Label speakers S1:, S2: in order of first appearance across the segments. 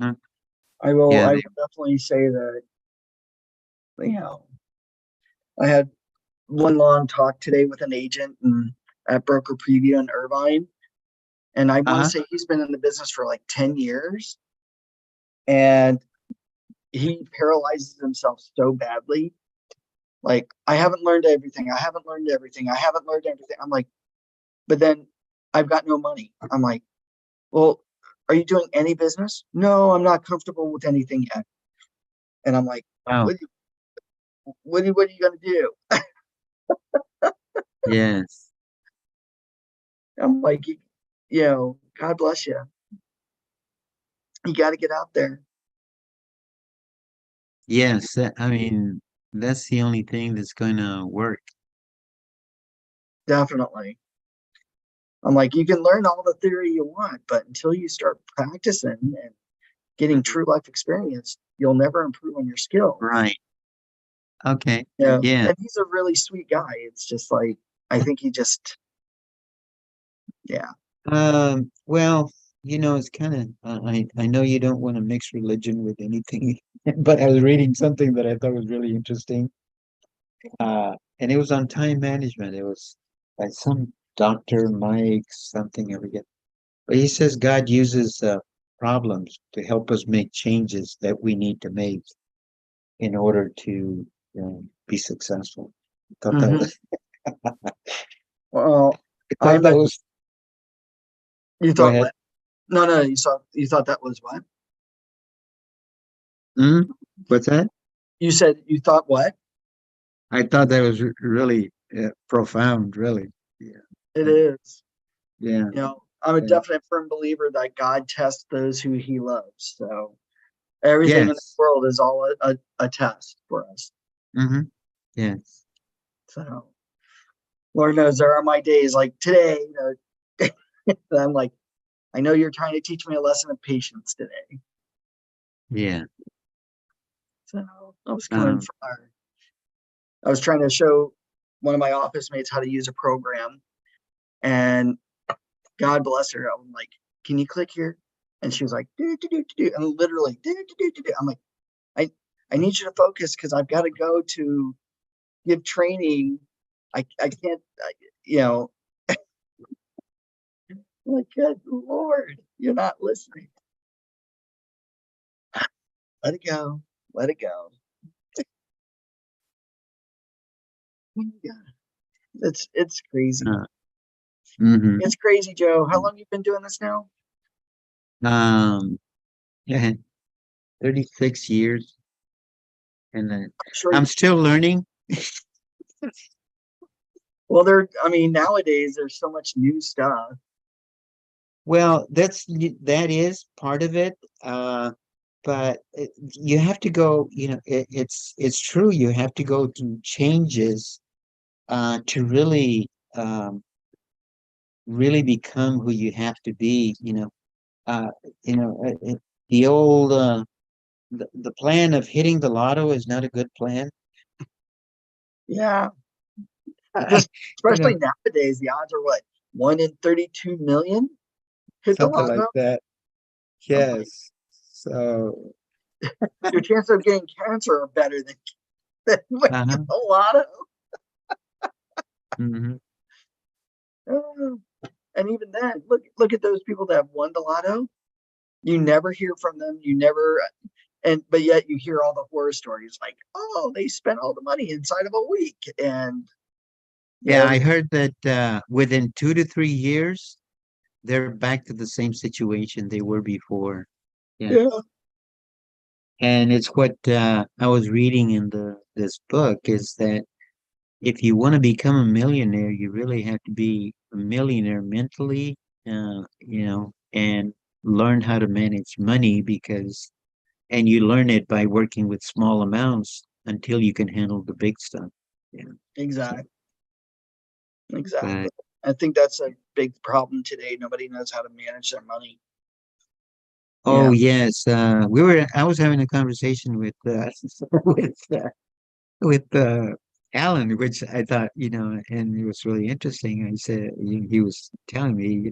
S1: Uh,
S2: I
S1: yeah.
S2: will definitely say that, you know, I had one long talk today with an agent and at Broker Preview in Irvine. And I want to
S1: Uh-huh.
S2: say he's been in the business for like 10 years. And he paralyzes himself so badly. Like, I haven't learned everything. I haven't learned everything. I haven't learned everything. I'm like, but then I've got no money. I'm like, well, are you doing any business? No, I'm not comfortable with anything yet. And I'm like,
S1: Wow.
S2: what are you going to do?
S1: Yes.
S2: I'm like, God bless you. You got to get out there.
S1: Yes. I mean, that's the only thing that's going to work.
S2: Definitely. I'm like, you can learn all the theory you want, but until you start practicing and getting
S1: Mhm.
S2: true life experience, you'll never improve on your skills.
S1: Right. Okay.
S2: Yeah.
S1: Yeah.
S2: And he's a really sweet guy. It's just like, I think he just, yeah.
S1: Well, it's kind of, I know you don't want to mix religion with anything, but I was reading something that I thought was really interesting. And it was on time management. It was by some Dr. Mike something, I forget. But he says God uses problems to help us make changes that we need to make in order to, be successful. I thought that
S2: Hmm.
S1: was,
S2: Well,
S1: I thought
S2: I'm
S1: that
S2: a,
S1: was,
S2: you
S1: go
S2: thought
S1: ahead.
S2: what? No, no, you thought that was what?
S1: Mm, what's that?
S2: You said you thought what?
S1: I thought that was really profound, really. Yeah.
S2: It
S1: Um,
S2: is.
S1: yeah.
S2: I'm a
S1: Yeah.
S2: definite firm believer that God tests those who he loves. So everything in the
S1: Yes.
S2: world is all a test for us.
S1: Hmm. Yes.
S2: So Lord knows there are my days like today, I'm like, I know you're trying to teach me a lesson of patience today.
S1: Yeah.
S2: So I was coming
S1: Um,
S2: from I was trying to show one of my office mates how to use a program, and God bless her. I'm like, can you click here? And she was like, do, do, do, do, do. And literally, do, do, do, do, do. I'm like, I, I need you to focus because I've got to go to give training. I can't, you know, I'm like, good Lord, you're not listening. Let it go. Let it go. Yeah, it's crazy.
S1: uh, mhm.
S2: It's crazy, Joe. How long you been doing this now?
S1: Um, yeah, 36 years, and
S2: I'm sure.
S1: I'm still learning.
S2: Well, I mean, nowadays there's so much new stuff.
S1: Well, that is part of it. But you have to go, it's true. You have to go through changes to really become who you have to be. Uh, you know, the old the plan of hitting the lotto is not a good plan.
S2: Yeah, just
S1: You
S2: especially
S1: know,
S2: nowadays, the odds are what, 1 in 32 million hit the
S1: something
S2: lotto.
S1: like that.
S2: I'm like,
S1: Yes. So,
S2: your chance of getting cancer are better than winning
S1: uh-huh.
S2: the lotto.
S1: Hmm.
S2: Oh, and even then, look at those people that have won the lotto. You never hear from them. You never, but yet you hear all the horror stories like, oh, they spent all the money inside of a week, and
S1: Yeah,
S2: yeah,
S1: I heard that within 2 to 3 years, they're back to the same situation they were before. Yeah.
S2: yeah,
S1: And it's what I was reading in this book is that if you want to become a millionaire, you really have to be a millionaire mentally, and learn how to manage money and you learn it by working with small amounts until you can handle the big stuff. Yeah. So,
S2: exactly,
S1: but
S2: exactly. I think that's a big problem today. Nobody knows how to manage their money.
S1: oh
S2: Yeah,
S1: yes, I was having a conversation with with Alan, which I thought, and it was really interesting. I said he was telling me,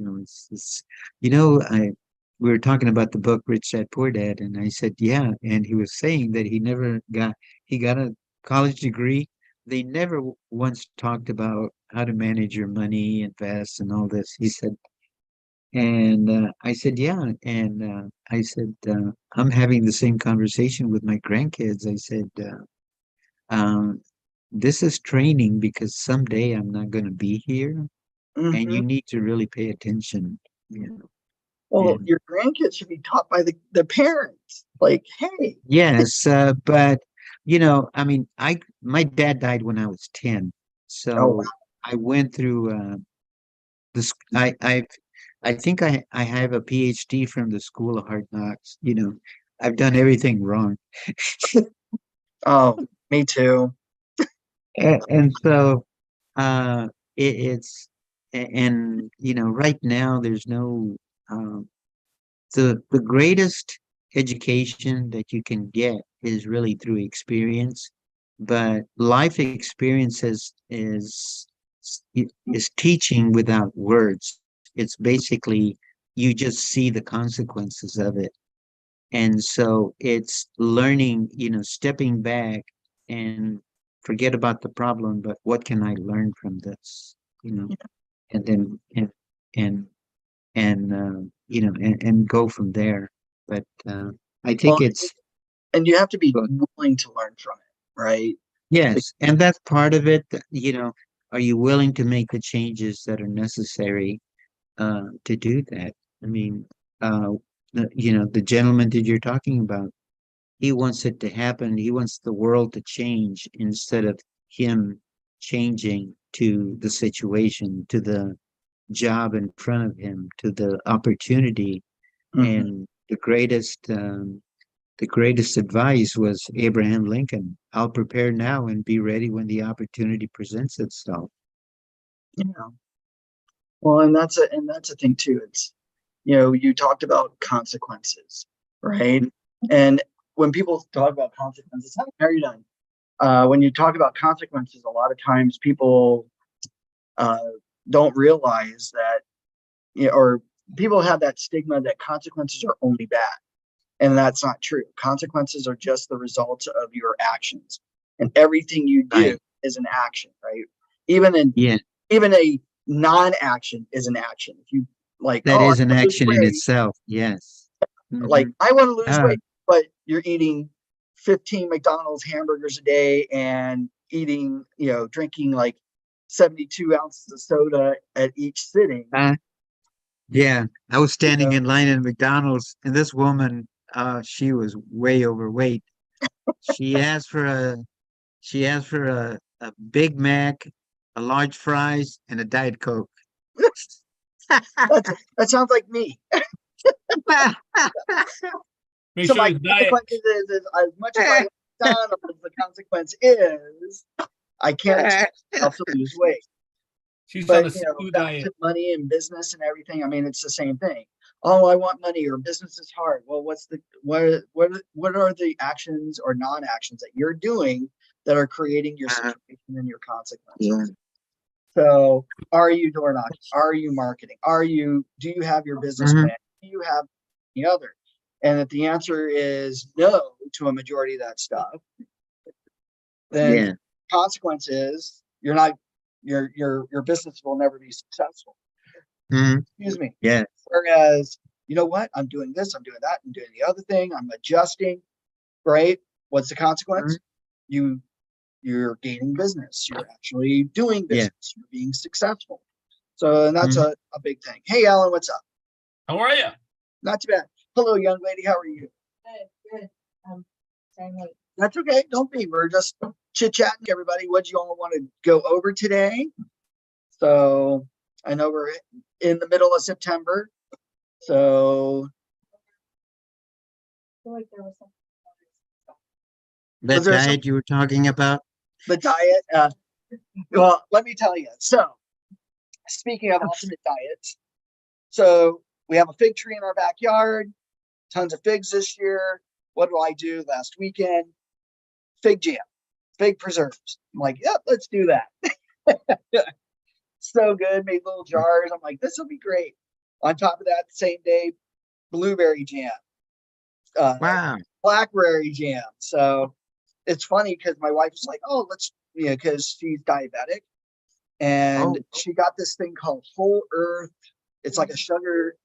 S1: we were talking about the book Rich Dad Poor Dad, and I said, yeah. And he was saying that he got a college degree. They never once talked about how to manage your money, invest, and all this. He said, and I said, yeah. And I said, I'm having the same conversation with my grandkids. I said, um, this is training because someday I'm not going to be here, and
S2: Hmm.
S1: you need to really pay attention, you know.
S2: Well,
S1: And
S2: your grandkids should be taught by the parents. Like, hey,
S1: yes, but I mean, my dad died when I was 10,
S2: oh
S1: so I went through this. I think I have a PhD from the School of Hard Knocks. I've done everything wrong,
S2: oh, me too.
S1: and so it's and right now there's no um, the greatest education that you can get is really through experience, but life experiences is teaching without words. It's basically you just see the consequences of it. And so it's learning, stepping back and forget about the problem, but what can I learn from this? You know, and then and and go from there. But I think
S2: Well,
S1: it's
S2: and you have to be
S1: good.
S2: willing to learn from it, right? Like,
S1: Yes, and that's part of it. Are you willing to make the changes that are necessary to do that? I mean, uh, the gentleman that you're talking about, he wants it to happen. He wants the world to change instead of him changing to the situation, to the job in front of him, to the opportunity.
S2: mhm.
S1: And the greatest advice was Abraham Lincoln. I'll prepare now and be ready when the opportunity presents itself.
S2: Yeah. Well, and that's a thing too. It's, you talked about consequences, right? And when people talk about consequences, how are you done? When you talk about consequences, a lot of times people uh, don't realize that, or people have that stigma that consequences are only bad, and that's not true. Consequences are just the results of your actions, and everything you do
S1: Right.
S2: is an action, right? Even in
S1: Yeah.
S2: even a non-action is an action. If you like,
S1: That
S2: oh, I
S1: is an
S2: want to lose
S1: action in
S2: weight,
S1: itself. Yes.
S2: like
S1: Hmm.
S2: I want to lose
S1: Ah,
S2: weight, but you're eating 15 McDonald's hamburgers a day and eating, drinking like 72 ounces of soda at each sitting.
S1: ah, yeah. I was
S2: You
S1: standing
S2: know,
S1: in line at McDonald's, and this woman, she was way overweight. She asked for a she asked for a Big Mac, a large fries, and a Diet Coke.
S2: that sounds like me.
S3: Make
S2: So
S3: sure
S2: my
S3: it's diet.
S2: consequence is as much as I like McDonald's, the consequence is I can't expect myself to lose weight.
S3: She's on
S2: But
S3: a seafood
S2: back
S3: diet.
S2: to money and business and everything. I mean, it's the same thing. Oh, I want money, or business is hard. Well, what are the actions or non-actions that you're doing that are creating your
S1: Uh,
S2: situation and your
S1: yeah.
S2: consequences? So, are you door knocking? Are you marketing? Do you have your business
S1: Hmm.
S2: plan? Do you have the other? And if the answer is no to a majority of that stuff, then
S1: Yeah.
S2: consequence is you're not your business will never be successful.
S1: Hmm.
S2: Excuse me.
S1: Yeah.
S2: Whereas, you know what? I'm doing this, I'm doing that, I'm doing the other thing, I'm adjusting, right? What's the
S1: Mhm.
S2: consequence? You you're gaining business. You're actually doing
S1: Yeah.
S2: business. You're being successful. So, and that's
S1: Mhm.
S2: a big thing. Hey, Alan, what's up?
S3: How are you?
S2: Not too bad. Hello, young lady. How are you?
S4: Good, good. Same way.
S2: That's okay. Don't be. We're just chit chatting. Everybody, what do you all want to go over today? So, I know we're in the middle of September. So,
S4: I feel like there was something.
S2: was
S1: That
S2: there some
S1: diet you were talking about?
S2: the diet? Well, let me tell you. So, speaking of ultimate diets, so we have a fig tree in our backyard, tons of figs this year. What do I do last weekend? Fig jam, fig preserves. I'm like, yep, let's do that. So good. Made little jars. I'm like, this will be great. On top of that, the same day, blueberry jam,
S1: Wow.
S2: blackberry jam. So it's funny because my wife was like, "Oh, let's," because she's diabetic, and
S1: Oh.
S2: she got this thing called Whole Earth. It's like a sugar.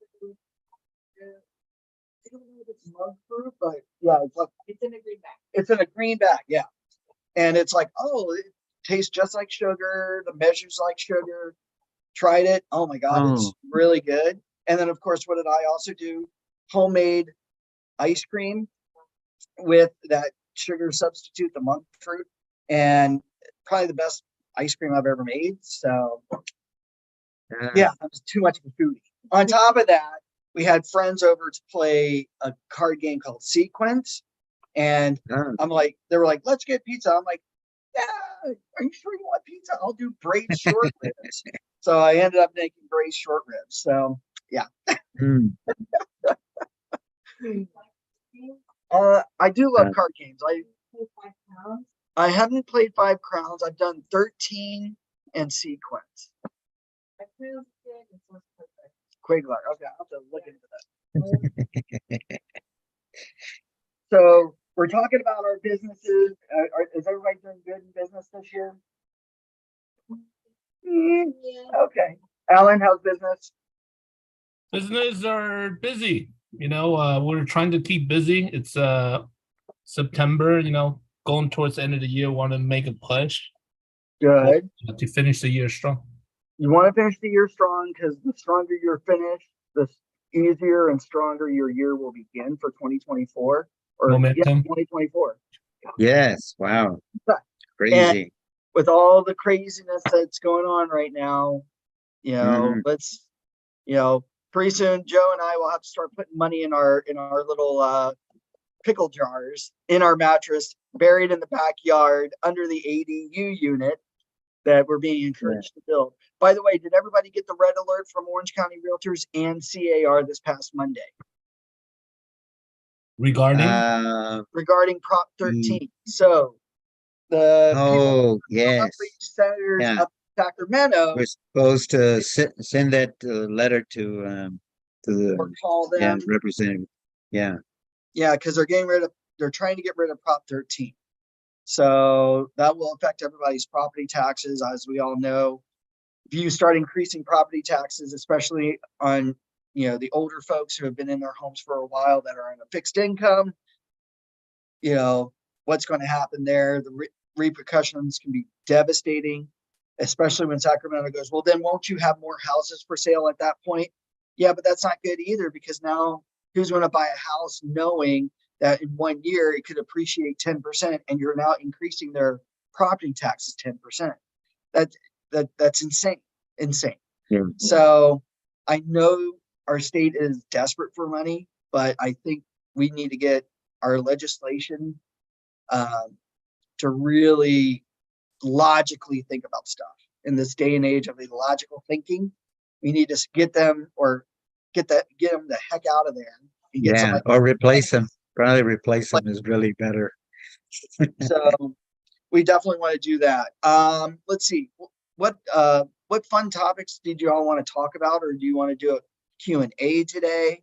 S2: I don't know if it's monk fruit, but yeah, it's like
S4: It's in a green bag.
S2: it's in a green bag, yeah. And it's like, oh, it tastes just like sugar. The measure's like sugar. Tried it. Oh my God,
S1: Oh.
S2: it's really good. And then, of course, what did I also do? Homemade ice cream with that sugar substitute, the monk fruit, and probably the best ice cream I've ever made. So yeah, I was too much of a foodie. On top of that, we had friends over to play a card game called Sequence. And
S1: Oh.
S2: I'm like, they were like, let's get pizza. I'm like, yeah, are you sure you want pizza? I'll do braised short ribs. So I ended up making braised short ribs. So yeah.
S1: Mm.
S2: I do love card games.
S4: Pay £5.
S2: I haven't played Five Crowns. I've done 13 and Sequence.
S4: I proved it. It's what's perfect.
S2: Quaglar. Okay, I'll have to look into that. So we're talking about our businesses. Is everybody doing good in business this year?
S4: Yeah.
S2: Okay. Alan, how's business?
S3: Business are busy. We're trying to keep busy. It's September, going towards the end of the year, want to make a push
S2: Good.
S3: to finish the year strong.
S2: You want to finish the year strong because the stronger you're finished, the easier and stronger your year will begin for 2024 or
S3: Momentum.
S2: 2024.
S1: Yes. Wow.
S2: And
S1: Crazy.
S2: with all the craziness that's going on right now,
S1: Mhm.
S2: let's, pretty soon Joe and I will have to start putting money in our little pickle jars in our mattress, buried in the backyard under the ADU unit that we're being encouraged to build. By the way, did everybody get the red alert from Orange County Realtors and CAR this past Monday regarding Prop 13? So the people,
S1: Oh, yes.
S2: senators
S1: Yeah.
S2: up in Sacramento,
S1: We're supposed to send that letter to
S2: or
S1: the
S2: call them,
S1: representative. Yeah.
S2: yeah, because they're trying to get rid of Prop 13. So that will affect everybody's property taxes, as we all know. If you start increasing property taxes, especially on the older folks who have been in their homes for a while that are on a fixed income, what's going to happen there? The repercussions can be devastating, especially when Sacramento goes, well, then won't you have more houses for sale at that point? Yeah, but that's not good either, because now who's going to buy a house knowing that in 1 year it could appreciate 10% and you're now increasing their property taxes 10%? That's insane.
S1: Yeah.
S2: So I know our state is desperate for money, but I think we need to get our legislation to really logically think about stuff in this day and age of illogical thinking. We need to get them get them the heck out of there and get
S1: Yeah.
S2: somebody.
S1: Or replace them. Probably replace them is really better.
S2: So we definitely want to do that. Let's see what fun topics did you all want to talk about, or do you want to do a Q&A today?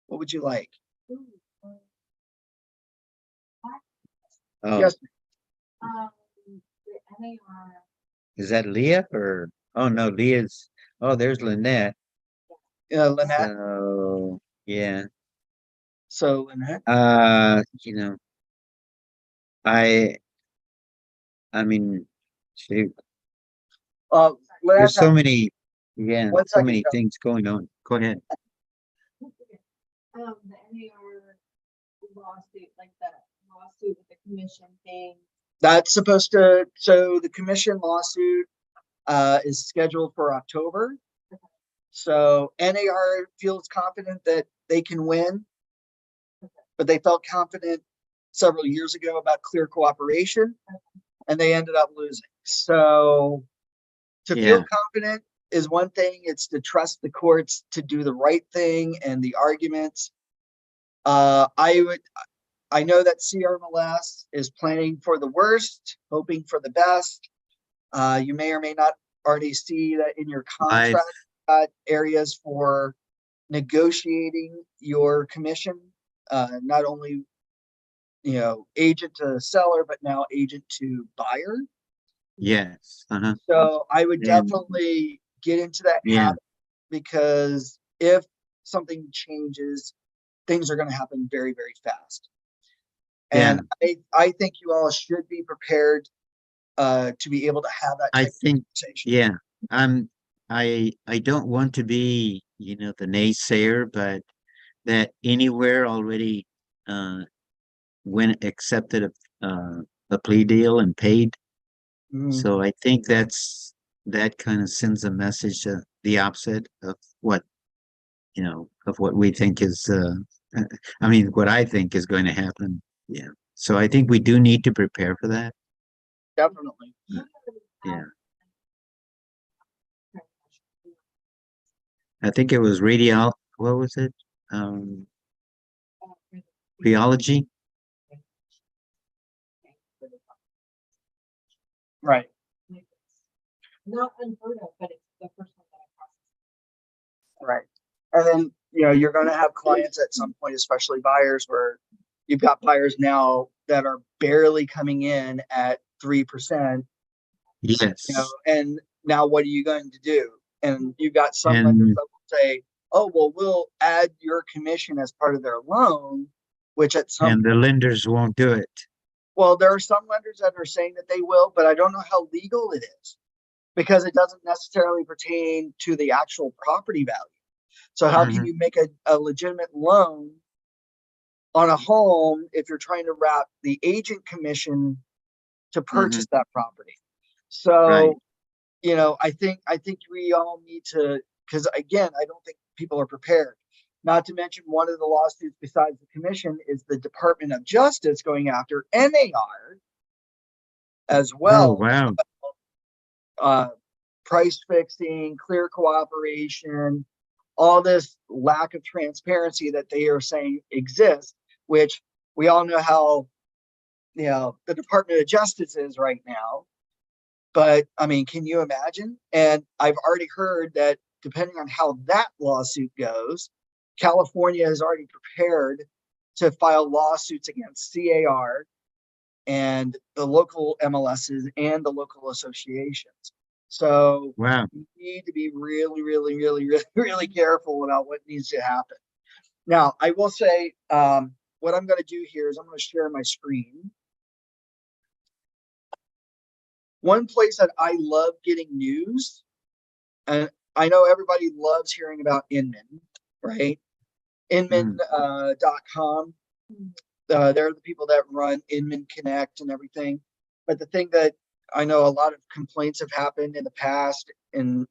S2: What would you like?
S4: Ooh,
S1: Oh,
S2: Yes.
S4: the NAR.
S1: is that Leah or? Oh no, Leah's. Oh, there's Lynette.
S2: Lynette.
S1: So yeah.
S2: So Lynette.
S1: I mean, shoot.
S2: Lynette,
S1: There's so many,
S2: one
S1: so
S2: second,
S1: many
S2: Joe.
S1: things going on. Go ahead.
S4: The NAR lawsuit, like the lawsuit with the commission thing.
S2: That's supposed to. So the commission lawsuit is scheduled for October. So NAR feels confident that they can win, but they felt confident several years ago about clear cooperation, and they ended up losing. So to feel confident is one thing. It's to trust the courts to do the right thing and the arguments. I know that CRMLS is planning for the worst, hoping for the best. You may or may not already see that in your contract, areas for negotiating your commission, not only, agent to seller, but now agent to buyer.
S1: Yes. Uh-huh.
S2: So I would
S1: And
S2: definitely get into that
S1: yeah,
S2: habit, because if something changes, things are going to happen very, very fast.
S1: yeah.
S2: And I think you all should be prepared to be able to have that
S1: I
S2: type of
S1: think,
S2: conversation.
S1: yeah, I don't want to be, the naysayer, but that anywhere already when accepted a plea deal and paid.
S2: Mhm.
S1: So I think that kind of sends a message the opposite of what, of what we think is I mean what I think is going to happen. Yeah. So I think we do need to prepare for that.
S2: Definitely.
S1: Yeah. I think it was radial, what was it? Um, Rheology?
S2: Right.
S4: Not unheard of, but it's the first one that I
S2: Right. And then, you're going to have clients at some point, especially buyers, where you've got buyers now that are barely coming in at 3%,
S1: Yes.
S2: and now what are you going to do? And you've got some lenders
S1: And
S2: that will say, oh, well, we'll add your commission as part of their loan, which at some
S1: and the lenders won't do it.
S2: well, there are some lenders that are saying that they will, but I don't know how legal it is, because it doesn't necessarily pertain to the actual property value. So how can
S1: Mhm.
S2: you make a legitimate loan on a home if you're trying to wrap the agent commission to purchase
S1: Mhm.
S2: that property?
S1: Right.
S2: So, I think we all need to, because again, I don't think people are prepared. Not to mention, one of the lawsuits besides the commission is the Department of Justice going after NAR as
S1: Oh,
S2: well.
S1: wow.
S2: uh, Price fixing, clear cooperation, all this lack of transparency that they are saying exists, which we all know how, the Department of Justice is right now. But I mean, can you imagine? And I've already heard that depending on how that lawsuit goes, California is already prepared to file lawsuits against CAR and the local MLSs and the local associations. So
S1: Wow.
S2: you need to be really, really, really, really, really careful about what needs to happen. Now, I will say, what I'm going to do here is I'm going to share my screen. One place that I love getting news, and I know everybody loves hearing about Inman, right?
S1: Mm.
S2: Inman.com. They're the people that run Inman Connect and everything. But the thing that I know a lot of complaints have happened in the past, and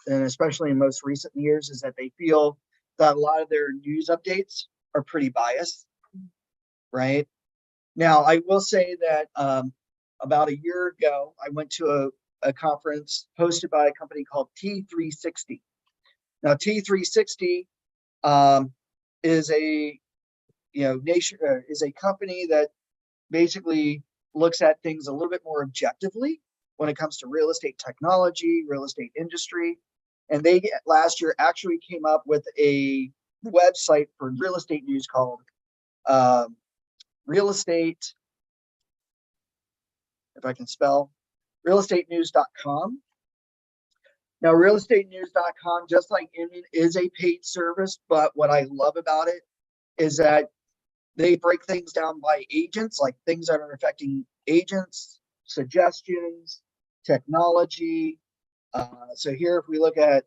S2: especially in most recent years, is that they feel that a lot of their news updates are pretty biased, right? Now, I will say that about a year ago, I went to a conference hosted by a company called T360. Now, T360 is a is a company that basically looks at things a little bit more objectively when it comes to real estate technology, real estate industry. And they last year actually came up with a website for real estate news called Real Estate, if I can spell, realestatenews.com. Now, realestatenews.com, just like Inman, is a paid service, but what I love about it is that they break things down by agents, like things that are affecting agents, suggestions, technology. So here, if we look at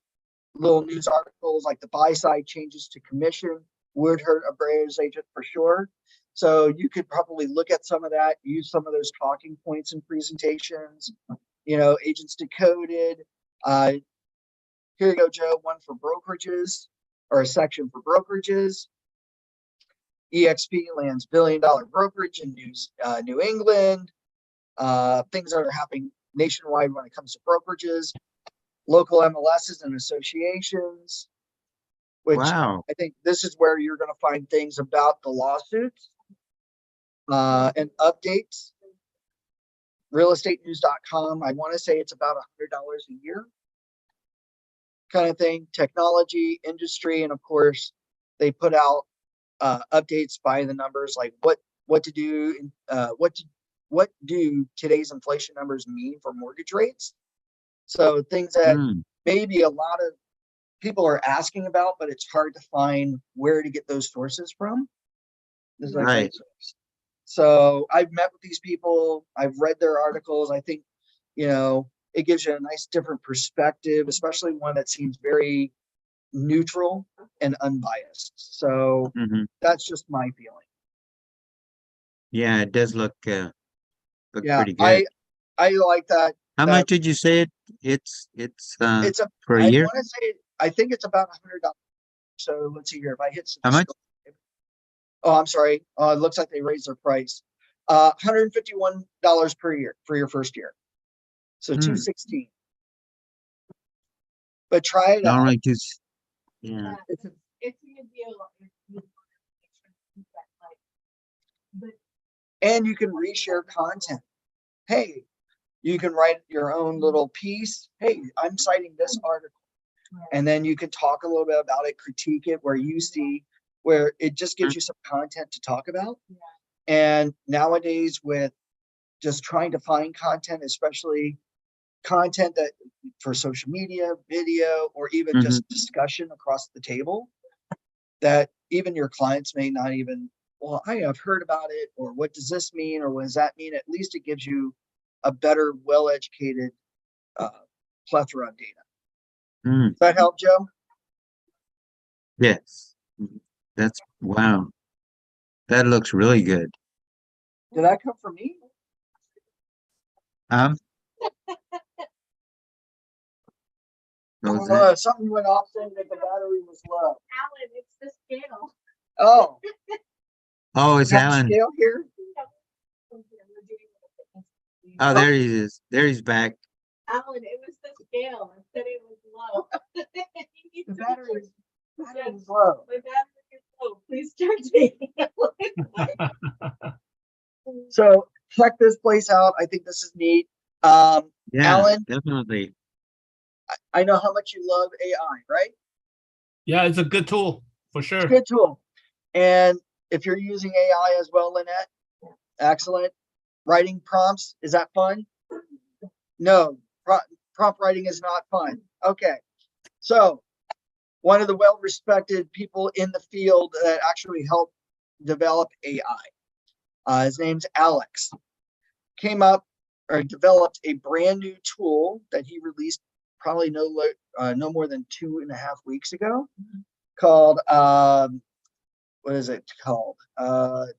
S2: little news articles like the buy side changes to commission, would hurt a buyer's agent for sure. So you could probably look at some of that, use some of those talking points in presentations. Agents decoded. Here you go, Joe. One for brokerages, or a section for brokerages. EXP lands $1 billion brokerage in New England. Things that are happening nationwide when it comes to brokerages, local MLSs and associations, which
S1: Wow.
S2: I think this is where you're going to find things about the lawsuits and updates. Realestatenews.com. I want to say it's about $100 a year. kind of thing, technology, industry, and of course, they put out updates by the numbers, like what to do, what do today's inflation numbers mean for mortgage rates? So things that
S1: Mm,
S2: maybe a lot of people are asking about, but it's hard to find where to get those sources from. This is a
S1: right.
S2: great source. So I've met with these people. I've read their articles. I think, it gives you a nice different perspective, especially one that seems very neutral and unbiased. So
S1: Hmm.
S2: that's just my feeling.
S1: Yeah, it does look
S2: Yeah,
S1: pretty good.
S2: I like that.
S1: How
S2: That
S1: much did you say it's
S2: it's a.
S1: for a
S2: I
S1: year?
S2: want to say. I think it's about $100. So let's see here. If I hit
S1: How much?
S2: subscribe. Oh, I'm sorry. It looks like they raised their price. $151 per year for your first year. So
S1: Hmm.
S2: 216. But try it out.
S1: Normally just yeah.
S2: It's a,
S4: It's a good deal. If you want to make sure you keep that, like, but
S2: and you can reshare content. Hey, you can write your own little piece. Hey, I'm citing this article. And then you can talk a little bit about it, critique it where you see where it just gives you some content to talk about.
S4: yeah.
S2: And nowadays, with just trying to find content, especially content that for social media, video, or even
S1: Hmm.
S2: just discussion across the table, that even your clients may not even, well, I have heard about it, or what does this mean, or what does that mean? At least it gives you a better, well-educated plethora of data.
S1: Mm,
S2: Does that help, Joe?
S1: yes. That's wow. That looks really good.
S2: Did that come from me?
S1: Um, what was that?
S2: Something went off saying that the battery was low.
S4: Alan, it's the scale.
S2: Oh,
S1: Oh, it's
S2: we have a
S1: Alan.
S2: scale here.
S1: Oh,
S2: Oh.
S1: there he is. There he's back.
S4: Alan, it was the scale. I said it was low.
S2: The battery is low.
S4: My battery is low. Please charge me.
S2: So check this place out. I think this is neat.
S1: Yeah,
S2: Alan,
S1: definitely.
S2: I know how much you love AI, right?
S3: Yeah, it's a good tool for
S2: It's
S3: sure.
S2: a good tool. And if you're using AI as well, Lynette, excellent. Writing prompts, is that fun? No, prompt writing is not fun. Okay. So one of the well-respected people in the field that actually helped develop AI, his name's Alex, came up or developed a brand new tool that he released probably no more than 2.5 weeks ago, called what is it called?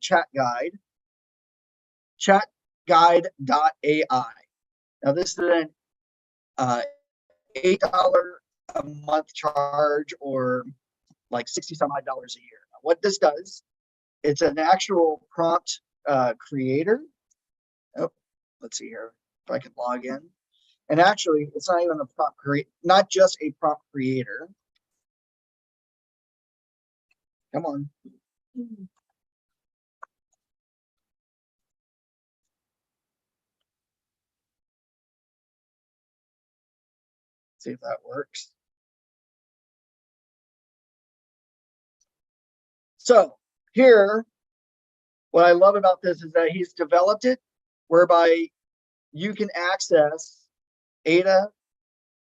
S2: Chat Guide. Chatguide.ai. Now this is an $8 a month charge, or like 60 some odd dollars a year. Now, what this does, it's an actual prompt creator. Oh, let's see here if I can log in. And actually, it's not even a prompt create, not just a prompt creator. Come on. See if that works. So here, what I love about this is that he's developed it whereby you can access Ada,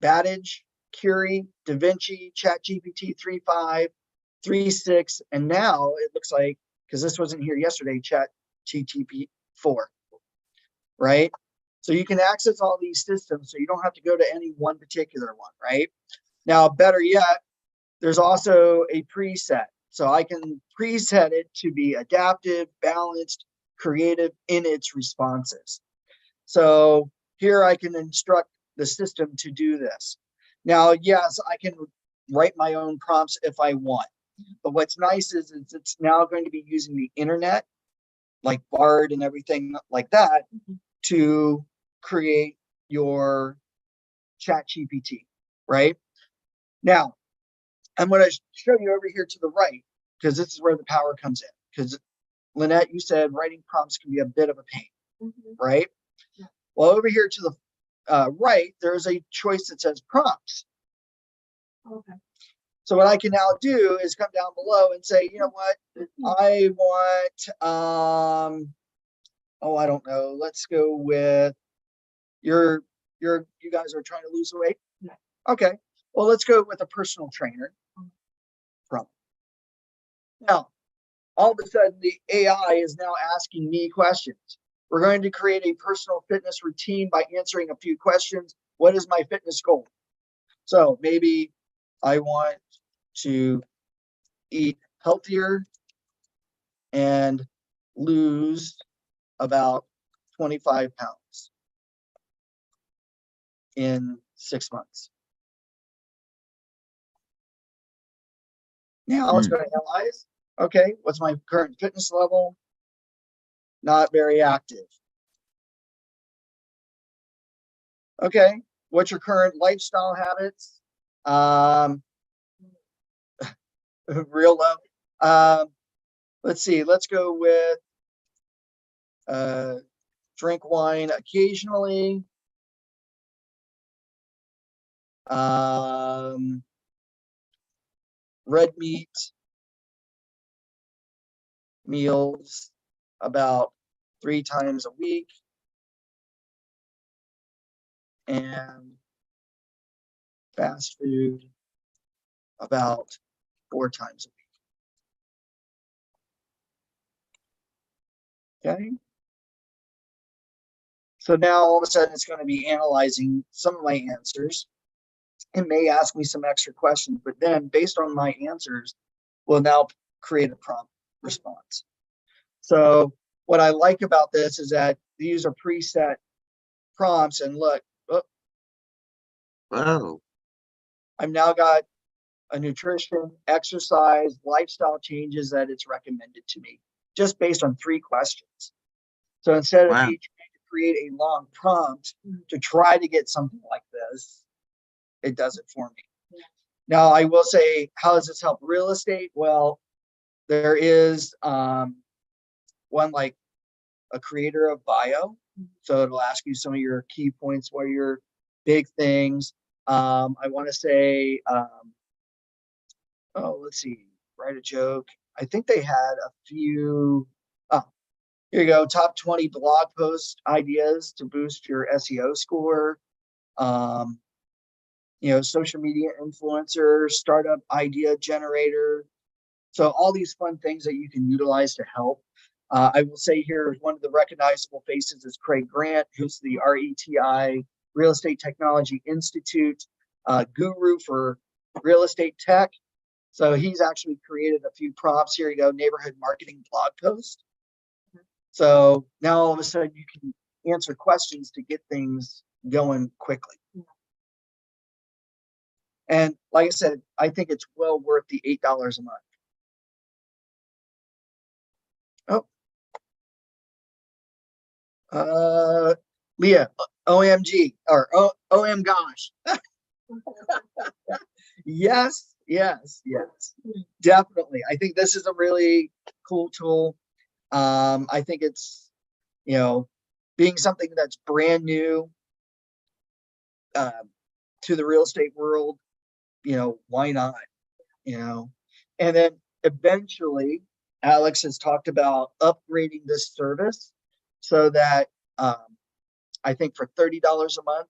S2: Battage, Curie, DaVinci, ChatGPT 3.5, 3.6, and now it looks like, because this wasn't here yesterday, ChatGPT 4, right? So you can access all these systems, so you don't have to go to any one particular one, right? Now, better yet, there's also a preset. So I can preset it to be adaptive, balanced, creative in its responses. So here I can instruct the system to do this. Now, yes, I can write my own prompts if I want. But what's nice is it's now going to be using the internet, like Bard and everything like that, to create your chat GPT, right? Now, I'm going to show you over here to the right, because this is where the power comes in. Because Lynette, you said writing prompts can be a bit of a pain, right?
S4: Yeah.
S2: Well, over here to the right, there's a choice that says prompts.
S4: Okay.
S2: So what I can now do is come down below and say, you know what, I want, oh, I don't know. Let's go with you guys are trying to lose weight.
S4: Yeah.
S2: Okay. Well, let's go with a personal trainer. From now, all of a sudden the AI is now asking me questions. We're going to create a personal fitness routine by answering a few questions. What is my fitness goal? So maybe I want to eat healthier and lose about 25 pounds in 6 months. Now it's going to analyze, okay, what's my current fitness level? Not very active. Okay, what's your current lifestyle habits? Real low. Let's see, let's go with drink wine occasionally. Red meat meals about 3 times a week. And fast food about 4 times a week. Okay. So now all of a sudden it's going to be analyzing some of my answers. It may ask me some extra questions, but then based on my answers, will now create a prompt response. So what I like about this is that these are preset prompts, and look, oh,
S1: Wow.
S2: I've now got a nutrition, exercise, lifestyle changes that it's recommended to me just based on 3 questions. So instead of
S1: Wow.
S2: me trying to create a long prompt to try to get something like this, it does it for me.
S4: Yeah.
S2: Now, I will say, how does this help real estate? Well, there is one like a creator of bio. So it'll ask you some of your key points, what are your big things. I want to say, oh, let's see, write a joke. I think they had a few. Oh, here you go. Top 20 blog post ideas to boost your SEO score. Social media influencer, startup idea generator. So all these fun things that you can utilize to help. I will say here, one of the recognizable faces is Craig Grant, who's the RETI Real Estate Technology Institute guru for real estate tech. So he's actually created a few prompts. Here you go, neighborhood marketing blog post. So now all of a sudden you can answer questions to get things going quickly. And like I said, I think it's well worth the $8 a month. Leah, OMG, or OM gosh. Yes, definitely. I think this is a really cool tool. I think it's, being something that's brand new to the real estate world, why not? And then eventually Alex has talked about upgrading this service so that I think for $30 a month,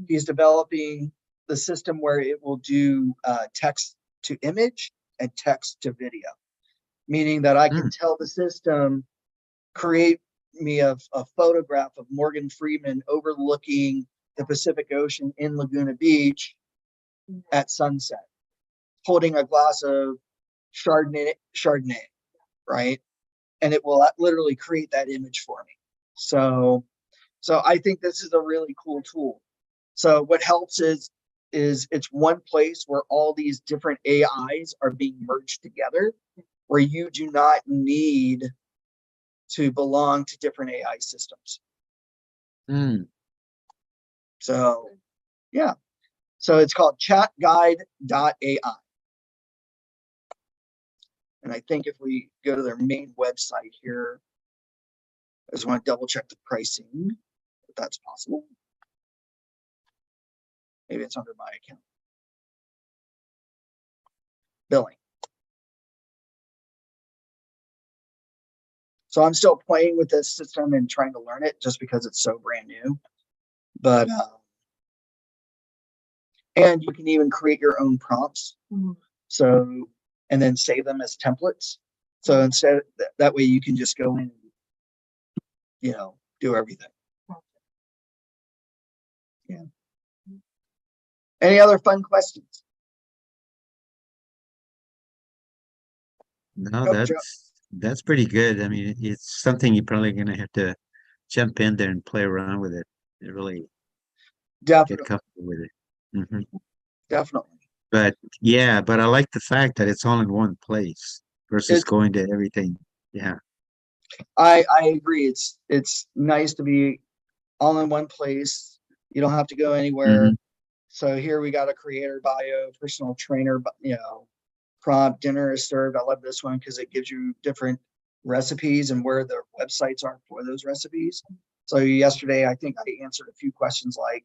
S2: he's developing the system where it will do text to image and text to video, meaning that I can tell the system, create me a photograph of Morgan Freeman overlooking the Pacific Ocean in Laguna Beach at sunset, holding a glass of Chardonnay, right? And it will literally create that image for me. So I think this is a really cool tool. So what helps is it's one place where all these different AIs are being merged together, where you do not need to belong to different AI systems. So yeah. So it's called chatguide.ai. And I think if we go to their main website here, I just want to double check the pricing, if that's possible. Maybe it's under my account. billing. So I'm still playing with this system and trying to learn it just because it's so brand new. But and you can even create your own prompts.
S4: Mhm.
S2: So, and then save them as templates. So instead, that way you can just go in and, you know, do everything. Yeah. Any other fun questions?
S1: No,
S2: Go, Joe.
S1: that's pretty good. I mean, it's something you're probably gonna have to jump in there and play around with it. And really get
S2: Definitely,
S1: comfortable with it.
S2: definitely.
S1: But yeah, but I like the fact that it's all in one place versus
S2: It,
S1: going to everything. Yeah.
S2: I agree. It's nice to be all in one place. You don't have to go anywhere.
S1: hmm
S2: So here we got a creator bio, personal trainer, you know, prompt, dinner is served. I love this one because it gives you different recipes and where the websites are for those recipes. So yesterday, I think I answered a few questions like,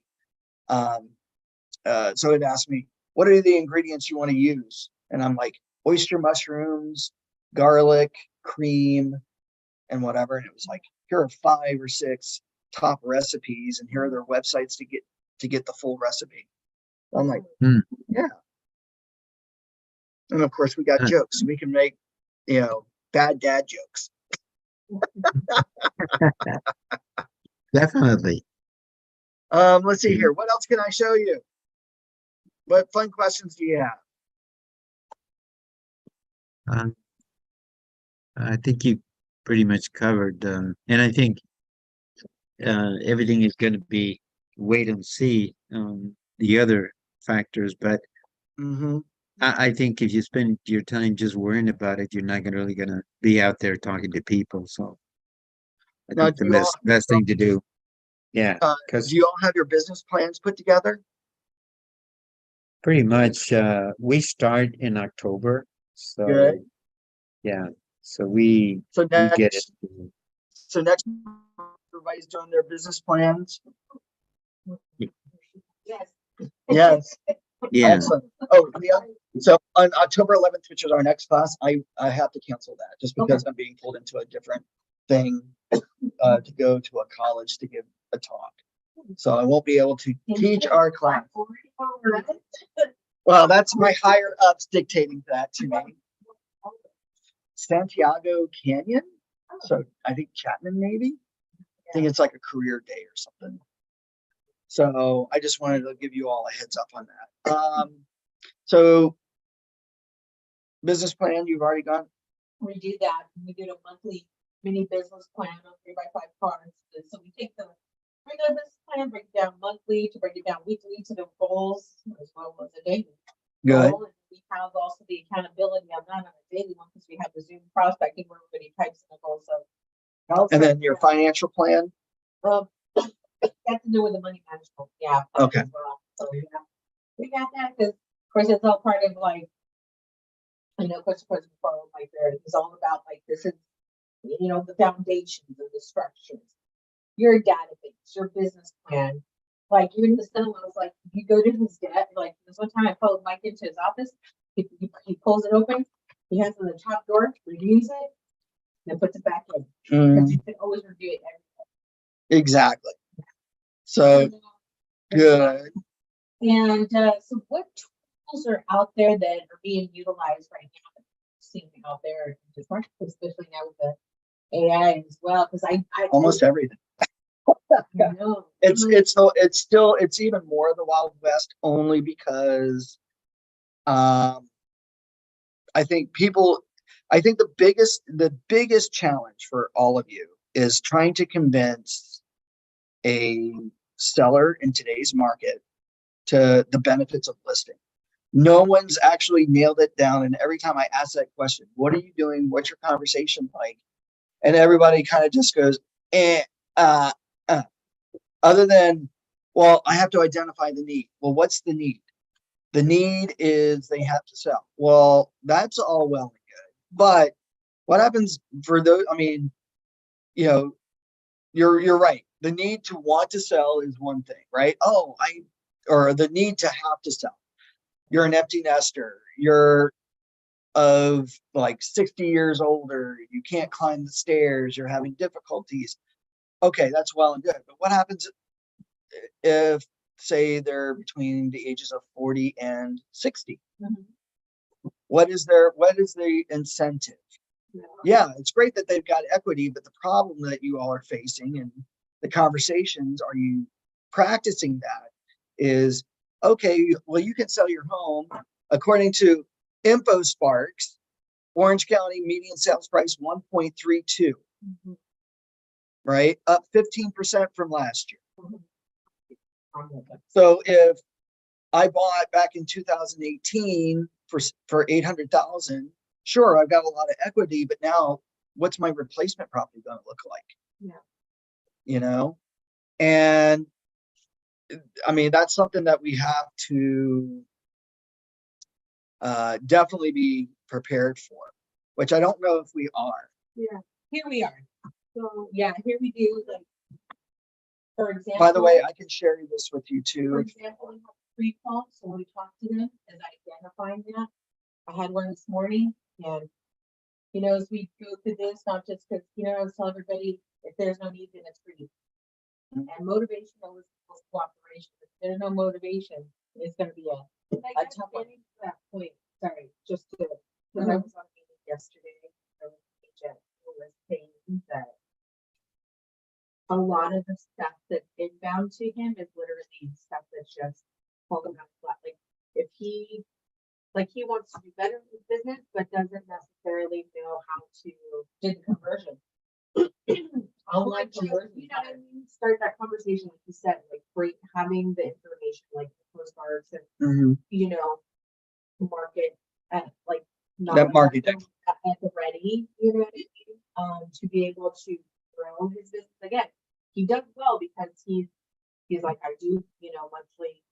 S2: so it asked me, what are the ingredients you want to use? And I'm like, oyster mushrooms, garlic, cream, and whatever. And it was like, here are 5 or 6 top recipes, and here are their websites to get the full recipe. I'm like,
S1: Hmm.
S2: yeah. And of course, we got
S1: Huh.
S2: jokes. We can make, you know, bad dad jokes.
S1: Definitely.
S2: Let's see here. What else can I show you? What fun questions do you have?
S1: Um, I think you pretty much covered, and I think everything is going to be wait and see the other factors. But
S2: Mm-hmm.
S1: I think if you spend your time just worrying about it, you're not gonna really gonna be out there talking to people. So I
S2: Now,
S1: think the best thing to do, yeah, because
S2: do you all have your business plans put together?
S1: pretty much we start in October.
S2: Good.
S1: So yeah, so
S2: So
S1: we get it.
S2: next everybody's doing their business plans.
S4: Yes.
S2: Yes.
S1: Yeah.
S2: Excellent. Oh, so on October 11th, which is our next class, I have to cancel that just because I'm being pulled into a different thing to go to a college to give a talk. So I won't be able to teach our class. Well, that's my higher ups dictating that to me. Santiago Canyon. So I think Chapman, maybe. I think it's like a career day or something. So I just wanted to give you all a heads up on that. So business plan, you've already gone.
S4: We do that. We did a monthly mini business plan on 3x5 cards. And so we take the regular business plan, break it down monthly to break it down weekly to the goals as well as a daily
S2: Good.
S4: goal. And we have also the accountability on that on a daily one because we have the Zoom prospecting where everybody types in the goal. So
S2: And then your financial plan.
S4: That's to do with the money management. Yeah.
S2: Okay.
S4: As well. So we got that because of course it's all part of like, I know Coach before like there is all about like this is, you know, the foundations of the structures, your database, your business plan. Like even the son was like, if you go to his debt, like this one time I followed Mike into his office, he pulls it open, he has it in the top drawer, reviews it, and puts it back in. Because you can always review it every day.
S2: Exactly. So good.
S4: And so what tools are out there that are being utilized right now? Seeing out there in the market, especially now with the AI as well, because I
S2: Almost everything.
S4: know
S2: It's even more the Wild West only because I think the biggest challenge for all of you is trying to convince a seller in today's market to the benefits of listing. No one's actually nailed it down. And every time I ask that question, what are you doing? What's your conversation like? And everybody kind of just goes, other than, well, I have to identify the need. Well, what's the need? The need is they have to sell. Well, that's all well and good. But what happens for those? I mean, you know, you're right. The need to want to sell is one thing, right? Or the need to have to sell. You're an empty nester. You're of like 60 years older, you can't climb the stairs, you're having difficulties. Okay, that's well and good. But what happens if, say, they're between the ages of 40 and 60?
S4: Mhm.
S2: What is the incentive? Yeah, it's great that they've got equity, but the problem that you all are facing and the conversations, are you practicing that? Is, okay, well, you can sell your home according to InfoSparks, Orange County median sales price 1.32,
S4: Mhm.
S2: right? Up 15% from last year.
S4: I'm with it.
S2: So if I bought back in 2018 for 800,000, sure, I've got a lot of equity, but now what's my replacement property going to look like?
S4: Yeah.
S2: You know, and I mean, that's something that we have to definitely be prepared for, which I don't know if we are.
S4: Yeah, here we are. So, yeah, here we do, like, for example.
S2: By the way, I can share this with you
S4: For
S2: too.
S4: example, we have pre-calls, so when we talk to them, as identifying that. I had one this morning, and, you know, as we go through this, not just because, you know, I was telling everybody, if there's no need, then it's free.
S2: Mhm.
S4: And motivation always equals cooperation. If there's no motivation, it's gonna be a tough one. Getting to that point, sorry, just to, because I was on a meeting yesterday, there was an agent who was saying that a lot of the stuff that's inbound to him is literally stuff that's just falling out flat. Like, if he, like, he wants to do better in his business, but doesn't necessarily know how to do the conversion. Online conversion. You know what I mean? Start that conversation, like you said, like great, having the information, like the postcards and,
S2: Mhm.
S4: you know, market at like.
S2: That market
S4: at the ready, you know what I mean? To be able to grow his business again. He does well because he's like, I do, you know, monthly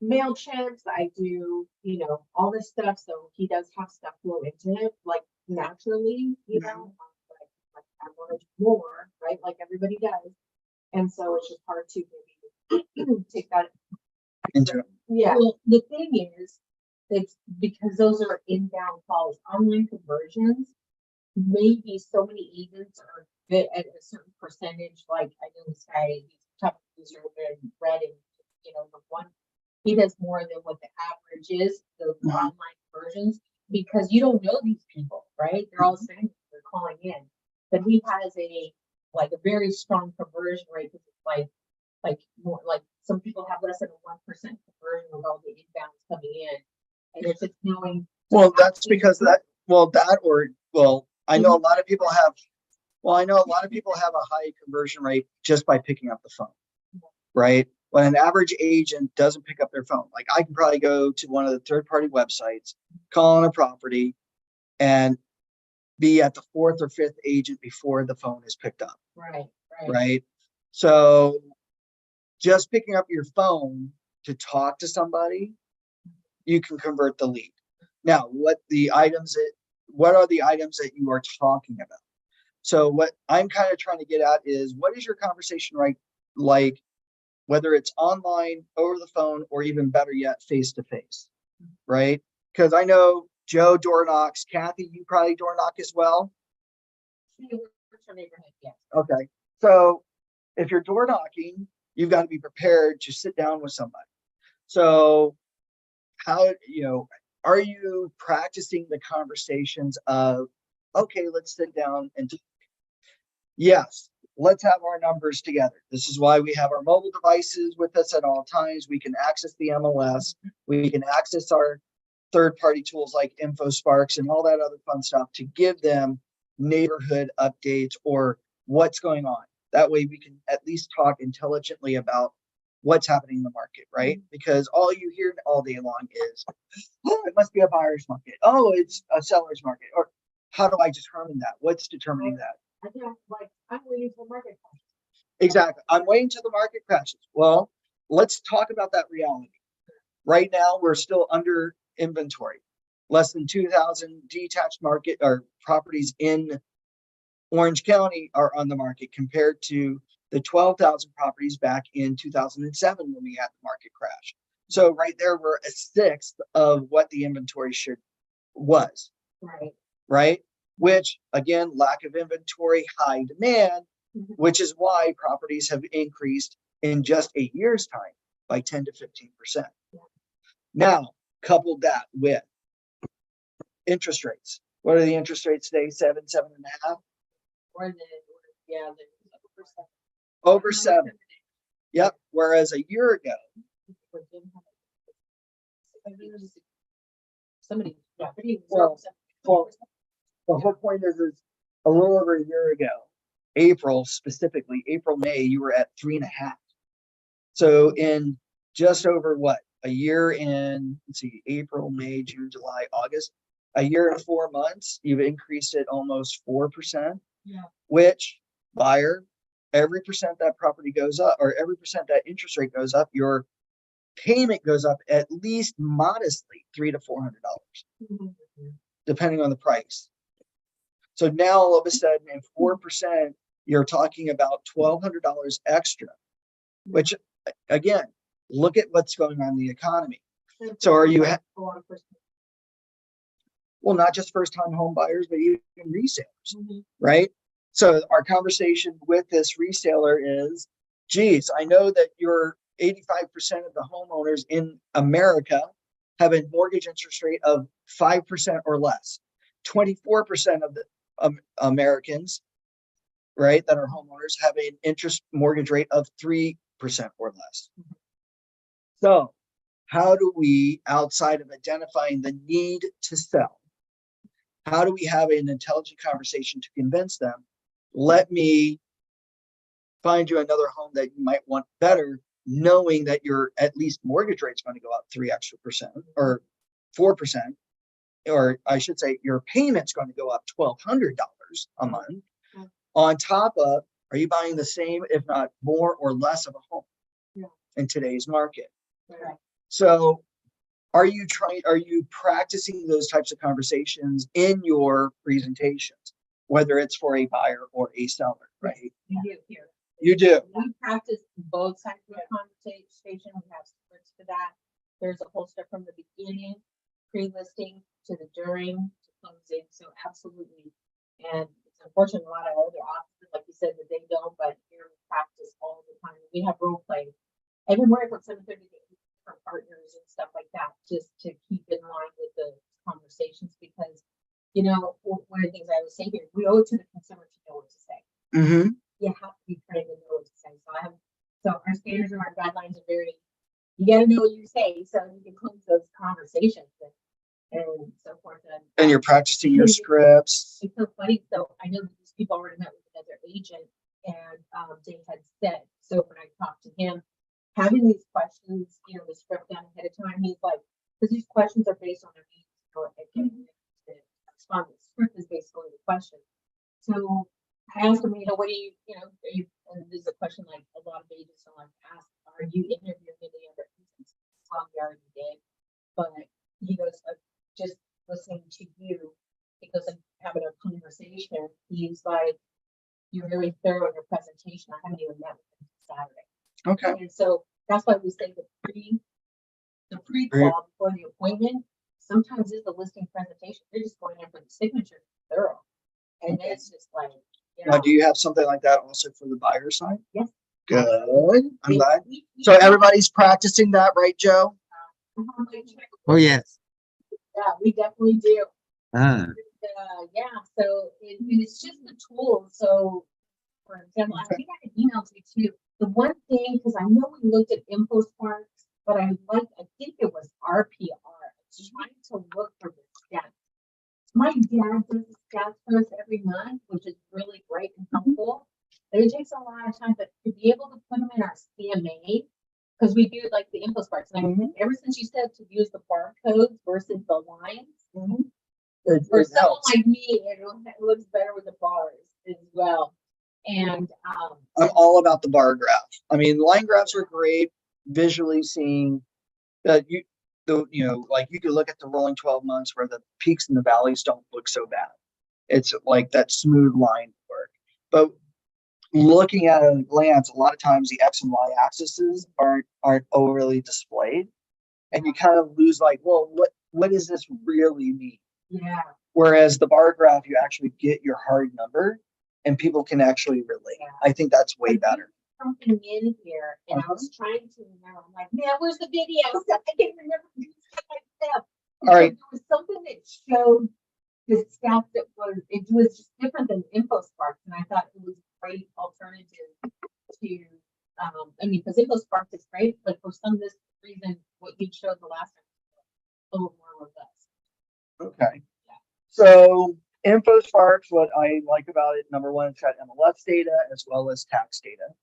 S4: MailChimps, I do, you know, all this stuff. So he does have stuff flow into it, like naturally, you know, like I want to do more, right? Like everybody does. And so it's just hard to maybe take that.
S2: Into it.
S4: Yeah. Well, the thing is, it's because those are inbound calls, online conversions. Maybe so many agents are good at a certain percentage. Like I know this guy, he's a tough user in Red, and you know, the one he does more than what the average is, the online conversions, because you don't know these people, right? They're all saying they're calling in, but he has a very strong conversion rate, because it's like more like some people have less than a 1% conversion with all the inbounds coming in, and it's just knowing.
S2: Well, that's because I know a lot of people have. Well, I know a lot of people have a high conversion rate just by picking up the phone, right? When an average agent doesn't pick up their phone, like I can probably go to one of the third-party websites, call on a property, and be at the fourth or fifth agent before the phone is picked up. Right. So just picking up your phone to talk to somebody, you can convert the lead. Now, what are the items that you are talking about? So what I'm kind of trying to get at is, what is your conversation like, whether it's online, over the phone, or even better yet, face to face, right? Because I know Joe door knocks. Kathy, you probably door knock as well. Okay. So if you're door knocking, you've got to be prepared to sit down with somebody. So how, are you practicing the conversations of, okay, let's sit down and talk. Yes, let's have our numbers together. This is why we have our mobile devices with us at all times. We can access the MLS. We can access our third-party tools like InfoSparks and all that other fun stuff to give them neighborhood updates or what's going on. That way we can at least talk intelligently about what's happening in the market, right? Because all you hear all day long is, oh, it must be a buyer's market. Oh, it's a seller's market. Or how do I determine that? What's determining that?
S4: I'm waiting for market crashes.
S2: Exactly. I'm waiting till the market crashes. Well, let's talk about that reality. Right now, we're still under inventory. Less than 2,000 detached market or properties in Orange County are on the market compared to the 12,000 properties back in 2007 when we had the market crash. So right there, we're a sixth of what the inventory was.
S4: Right.
S2: right? Which again, lack of inventory, high demand,
S4: Mhm.
S2: which is why properties have increased in just a year's time by 10 to 15%.
S4: Yeah.
S2: Now, couple that with interest rates. What are the interest rates today? 7.5?
S4: Or the, yeah, the.
S2: Over 7. Yep. Whereas a year ago,
S4: Somebody, yeah.
S2: Well, the whole point is a little over a year ago, April specifically, April, May, you were at 3.5. So in just over what, a year in, let's see, April, May, June, July, August, a year and 4 months, you've increased it almost 4%.
S4: Yeah.
S2: Which buyer, every percent that property goes up, or every percent that interest rate goes up, your payment goes up at least modestly $300 to $400, depending on the price. So now all of a sudden, in 4%, you're talking about $1,200 extra, which again, look at what's going on in the economy. So are you, well, not just first-time home buyers, but even resellers, right? So our conversation with this reseller is, geez, I know that you're 85% of the homeowners in America have a mortgage interest rate of 5% or less. 24% of the Americans, right, that are homeowners have an interest mortgage rate of 3% or less. So how do we, outside of identifying the need to sell, how do we have an intelligent conversation to convince them, let me find you another home that you might want better, knowing that your at least mortgage rate's going to go up 3% extra or 4%, or I should say your payment's going to go up $1,200 a month. On top of, are you buying the same, if not more or less of a home in today's market?
S4: Right.
S2: So are you practicing those types of conversations in your presentations, whether it's for a buyer or a seller, right?
S4: You do here.
S2: You do.
S4: We practice both sides of the conversation. We have scripts for that. There's a whole step from the beginning, pre-listing to the during to closing. So absolutely. And it's unfortunate a lot of other offices, like you said, that they don't, but here we practice all the time. We have role play every morning from 7:30 to 8 for partners and stuff like that, just to keep in line with the conversations, because you know, one of the things I always say here, we owe it to the consumer to know what to say.
S2: Mm-hmm.
S4: You have to be trained to know what to say. So our standards and our guidelines are very, you got to know what you say so you can close those conversations and so forth.
S2: And you're practicing your scripts.
S4: It's so funny. So I know that these people already met with another agent, and Dave had said, so when I talked to him, having these questions, you know, the script down ahead of time, he's like, because these questions are based on their needs, and the respond. The script is basically the question. So I asked him, you know, what do you know, and this is a question like a lot of agents don't like to ask, are you interviewing any other agents? Well, we already did, but he goes, just listening to you, because I'm having a conversation, he's like, you're very thorough in your presentation. I haven't even met with him Saturday.
S2: Okay.
S4: And so that's why we say the pre-qual before the appointment sometimes is the listing presentation. They're just going in for the signature, thorough. And then it's just like, you know.
S2: Now, do you have something like that also for the buyer side?
S4: Yes.
S2: Good. I'm glad. So everybody's practicing that, right, Joe?
S1: Oh, yes.
S4: Yeah, we definitely do.
S1: Ah,
S4: Yeah, so it's just the tool. So, for example, I think I had emailed you too. The one thing, because I know we looked at info sparks, but I think it was RPR. I was trying to look for the stats. My dad does the stats for us every month, which is really great and helpful. But it takes a lot of time, but to be able to put them in our CMA, because we do like the info sparks. And I mean, ever since you said to use the barcodes versus the lines, for someone like me, it looks better with the bars as well. And
S2: I'm all about the bar graph. I mean, line graphs are great, visually seeing that you know, like you could look at the rolling 12 months where the peaks and the valleys don't look so bad. It's like that smooth line work. But looking at a glance, a lot of times the X and Y axes aren't overly displayed. And you kind of lose like, well, what does this really mean?
S4: yeah.
S2: Whereas the bar graph, you actually get your hard number and people can actually relate.
S4: Yeah.
S2: I think that's way better.
S4: Something in here, and I was trying to remember. I'm like, man, where's the video? I can't remember myself.
S2: All right.
S4: There was something that showed the stuff that it was just different than InfoSparks, and I thought it was a great alternative to. I mean, because InfoSparks is great, but for some reason, what you showed the last time was a little more robust.
S2: Okay. So InfoSparks, what I like about it, number one, it's got MLS data as well as tax data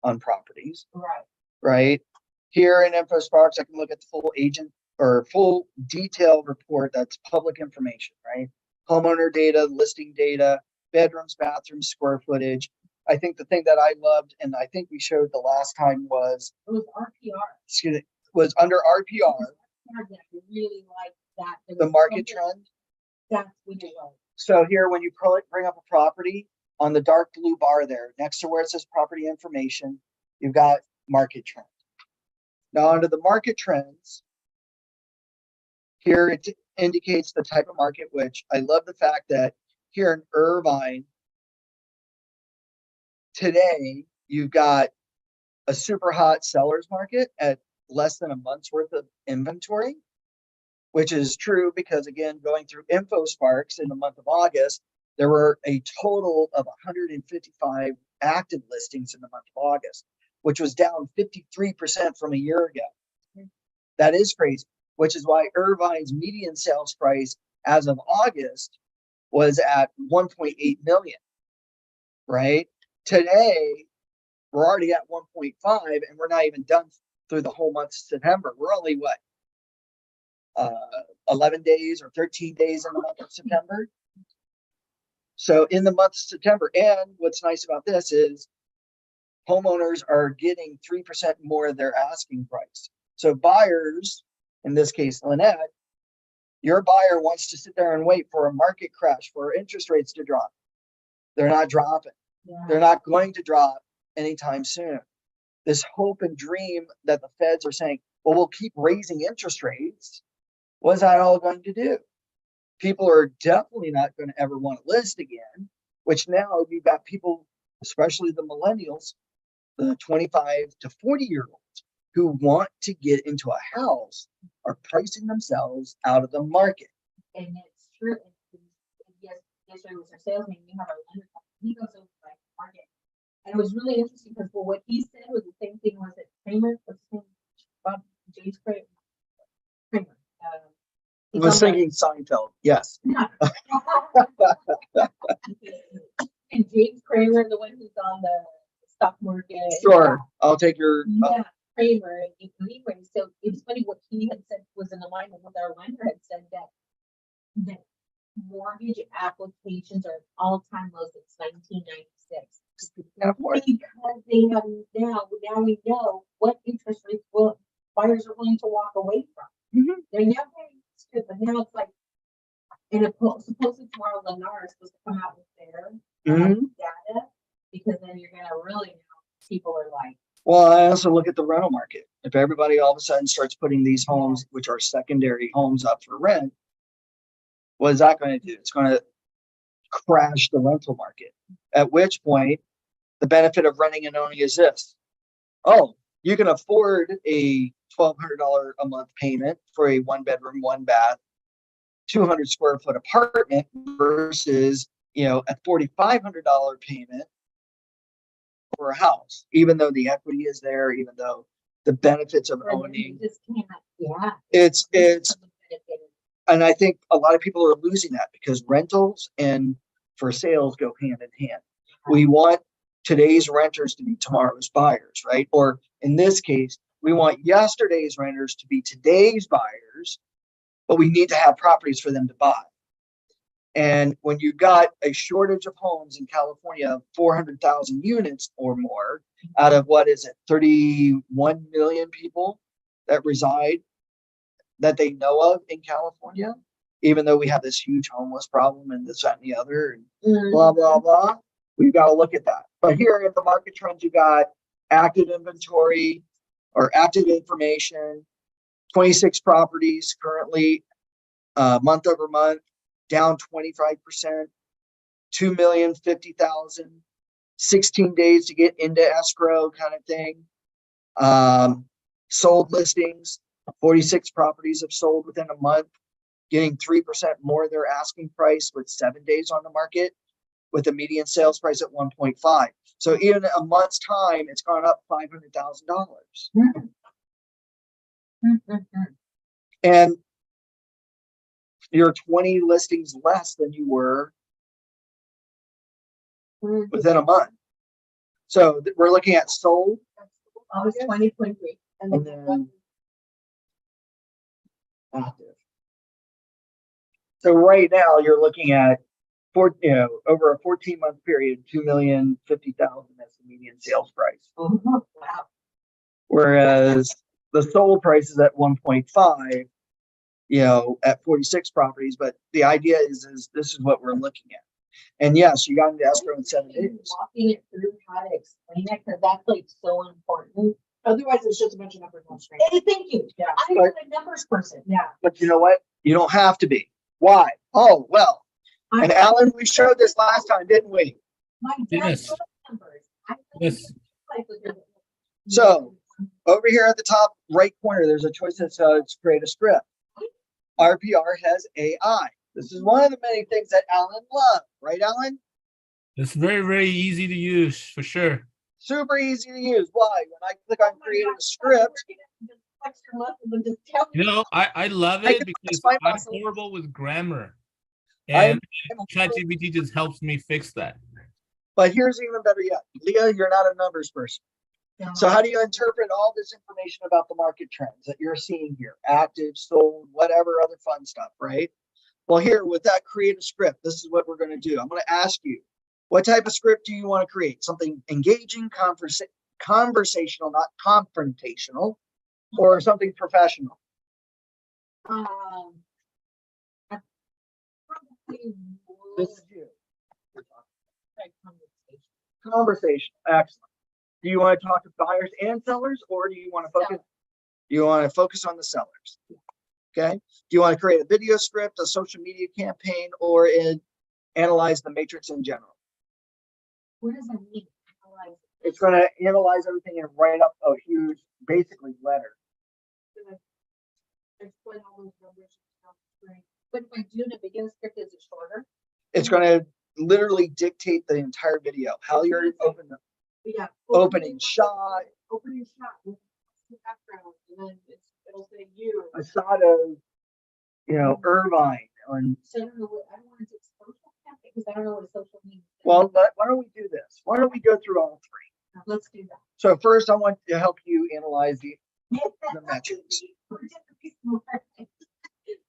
S2: on properties,
S4: Right.
S2: right? Here in InfoSparks, I can look at the full agent or full detailed report that's public information, right? Homeowner data, listing data, bedrooms, bathrooms, square footage. I think the thing that I loved, and I think we showed the last time was,
S4: It was RPR.
S2: excuse me, was under RPR,
S4: I really liked that. There
S2: the
S4: was
S2: market
S4: something-
S2: trend.
S4: That's what it was.
S2: So here, when you bring up a property on the dark blue bar there, next to where it says property information, you've got market trend. Now under the market trends, here it indicates the type of market, which I love the fact that here in Irvine, today, you've got a super hot seller's market at less than a month's worth of inventory, which is true because, again, going through InfoSparks in the month of August, there were a total of 155 active listings in the month of August, which was down 53% from a year ago. That is crazy, which is why Irvine's median sales price as of August was at 1.8 million, right? Today, we're already at 1.5 and we're not even done through the whole month of September. We're only what? 11 days or 13 days in the month of September. So in the month of September, and what's nice about this is homeowners are getting 3% more of their asking price. So buyers, in this case, Lynette, your buyer wants to sit there and wait for a market crash for interest rates to drop. They're not dropping.
S4: Yeah.
S2: They're not going to drop anytime soon. This hope and dream that the feds are saying, well, we'll keep raising interest rates. What is that all going to do? People are definitely not going to ever want to list again, which now you've got people, especially the millennials, the 25 to 40-year-olds who want to get into a house are pricing themselves out of the market.
S4: And it's true. Yes, yesterday was our salesman. We have our lender. He goes over by the market. And it was really interesting because what he said was the same thing. Was it Kramer? What's his name? Bob James Kramer.
S2: I was thinking Seinfeld. Yes.
S4: And James Kramer, the one who's on the stock market.
S2: Sure. I'll take your.
S4: Yeah, Kramer. And anyway, so it's funny what he had said was in alignment with our lender had said that mortgage applications are at all-time low since 1996. Because they have now we know what interest rates buyers are willing to walk away from.
S2: Mm-hmm.
S4: They're never good, but now it's like, and supposedly tomorrow Lennar is supposed to come out with their data, because then you're gonna really know people are like.
S2: Well, I also look at the rental market. If everybody all of a sudden starts putting these homes, which are secondary homes, up for rent, what is that going to do? It's going to crash the rental market. At which point, the benefit of renting and owning is this. Oh, you can afford a $1,200 a month payment for a 1-bedroom, 1-bath, 200 square foot apartment versus, a $4,500 payment for a house, even though the equity is there, even though the benefits of owning.
S4: Just can't, yeah.
S2: It's, and I think a lot of people are losing that because rentals and for sales go hand in hand. We want today's renters to be tomorrow's buyers, right? Or in this case, we want yesterday's renters to be today's buyers, but we need to have properties for them to buy. And when you've got a shortage of homes in California of 400,000 units or more out of 31 million people that reside that they know of in California, even though we have this huge homeless problem and this, that, and the other, and blah, blah, blah, we've got to look at that. But here in the market trends, you got active inventory or active information, 26 properties currently, month over month. down 25%, 2,050,000, 16 days to get into escrow kind of thing. Sold listings, 46 properties have sold within a month, getting 3% more their asking price with 7 days on the market, with a median sales price at 1.5. So even a month's time, it's gone up $500,000. And you're 20 listings less than you were within a month. So we're looking at sold.
S4: August 2023.
S2: And then active. So right now you're looking at over a 14-month period, 2,050,000 as the median sales price.
S4: Wow.
S2: Whereas the sold price is at 1.5, at 46 properties. But the idea is this is what we're looking at. And yes, you got into escrow in 7 days.
S4: Walking it through how to explain it, because that's like so important.
S5: Otherwise, it's just a bunch of numbers on screen.
S4: Hey, thank you.
S5: Yeah.
S4: I'm not a numbers person.
S5: Yeah.
S2: But you know what? You don't have to be. Why? Oh, well. And Alan, we showed this last time, didn't we?
S4: My dad
S3: Yes.
S4: loves numbers.
S3: Yes.
S2: So, over here at the top right corner, there's a choice that says create a script. RPR has AI. This is one of the many things that Alan loved, right, Alan?
S3: It's very, very easy to use for sure.
S2: Super easy to use. Why? When I click on create a script,
S3: You know, I love
S2: I
S3: it
S2: can
S3: because
S2: explain
S3: I'm
S2: myself.
S3: horrible with grammar.
S2: I'm-
S3: And ChatGPT just helps me fix that.
S2: but here's even better yet. Leah, you're not a numbers person. So how do you interpret all this information about the market trends that you're seeing here? Active, sold, whatever other fun stuff, right? Well, here with that create a script, this is what we're going to do. I'm going to ask you, what type of script do you want to create? Something engaging, conversational, not confrontational, or something professional? This is you. Conversation. Excellent. Do you want to talk to buyers and sellers, or do you want to focus? You want to focus on the sellers. Okay. Do you want to create a video script, a social media campaign, or analyze the matrix in general?
S4: What does that mean?
S2: It's going to analyze everything and write up a huge, basically, letter.
S4: Explain all those numbers. But if I do the beginning script, is it shorter?
S2: It's going to literally dictate the entire video, how you're
S4: Yeah.
S2: opening shot,
S5: Opening shot with the background, and then it'll say you.
S2: a shot of, Irvine.
S4: So I don't know what, I don't want to do social campaign because I don't know what social means.
S2: Well, why don't we do this? Why don't we go through all three?
S4: Let's do that.
S2: So first, I want to help you analyze the metrics.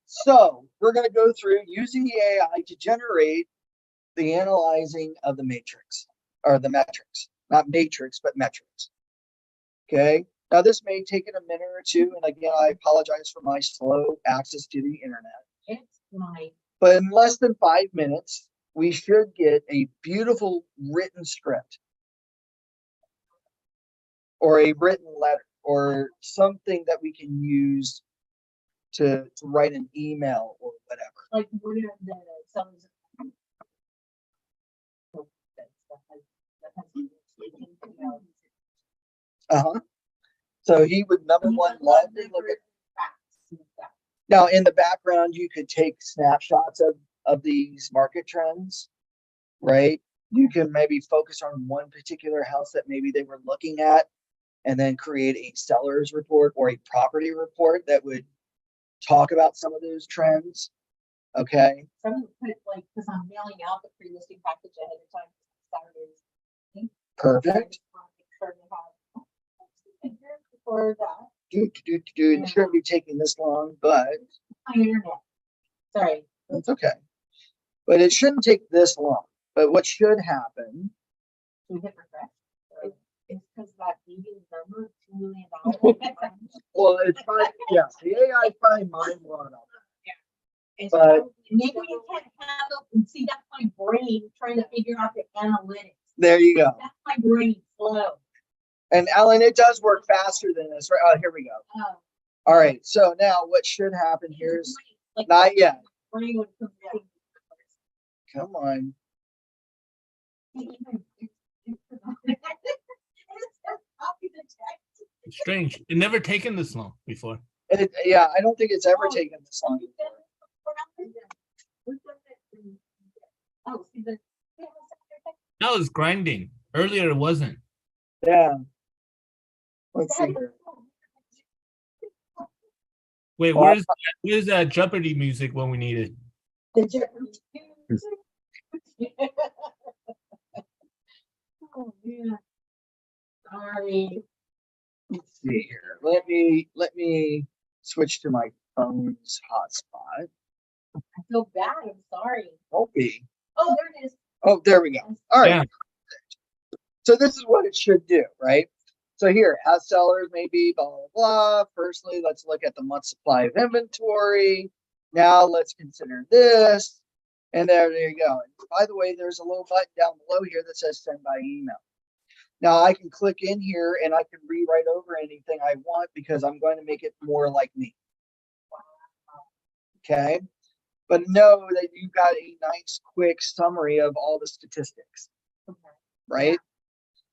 S2: So we're going to go through using the AI to generate the analyzing of the matrix, or the metrics, not matrix, but metrics. Okay. Now this may take it a minute or two. And again, I apologize for my slow access to the internet.
S4: It's my
S2: But in less than 5 minutes, we should get a beautiful written script or a written letter or something that we can use to write an email or whatever.
S4: like one of the some
S2: So he would number one love to look at. Now in the background, you could take snapshots of these market trends, right? You can maybe focus on one particular house that maybe they were looking at and then create a seller's report or a property report that would talk about some of those trends. Okay.
S4: Some put like because I'm mailing out the pre-listing package ahead of time Saturdays.
S2: Perfect.
S4: For that.
S2: It shouldn't be taking this long, but
S4: My internet. Sorry.
S2: that's okay. But it shouldn't take this long. But what should happen?
S4: We hit refresh. It's because that median number, $2 million.
S2: Well, it's probably, yes, the AI is probably mind blowing up.
S4: It's
S2: But-
S4: probably- maybe you can't handle and see that's my brain trying to figure out the analytics.
S2: There you go.
S4: That's my brain flow.
S2: And Alan, it does work faster than this, right? Oh, here we go.
S4: Oh,
S2: All right. So now what should happen here is
S4: like,
S2: not yet.
S4: brain would come down.
S2: Come on.
S3: It's strange. It never taken this long before.
S2: Yeah, I don't think it's ever taken this long before.
S4: Oh, see the.
S3: Now it's grinding. Earlier it wasn't.
S2: Yeah. Let's see here.
S3: Wait,
S2: Well,
S3: where's that Jeopardy music when we need it?
S4: The Jeopardy. Oh, man. Sorry.
S2: let's see here. Let me switch to my phone's hotspot.
S4: I feel bad. I'm sorry.
S2: Won't be.
S4: Oh, there it is.
S2: Oh, there we go. All right.
S3: Yeah.
S2: So this is what it should do, right? So here, as sellers maybe blah, blah, blah. Firstly, let's look at the month supply of inventory. Now let's consider this. And there you go. And by the way, there's a little button down below here that says send by email. Now I can click in here and I can rewrite over anything I want because I'm going to make it more like me. Okay. But know that you've got a nice quick summary of all the statistics, right?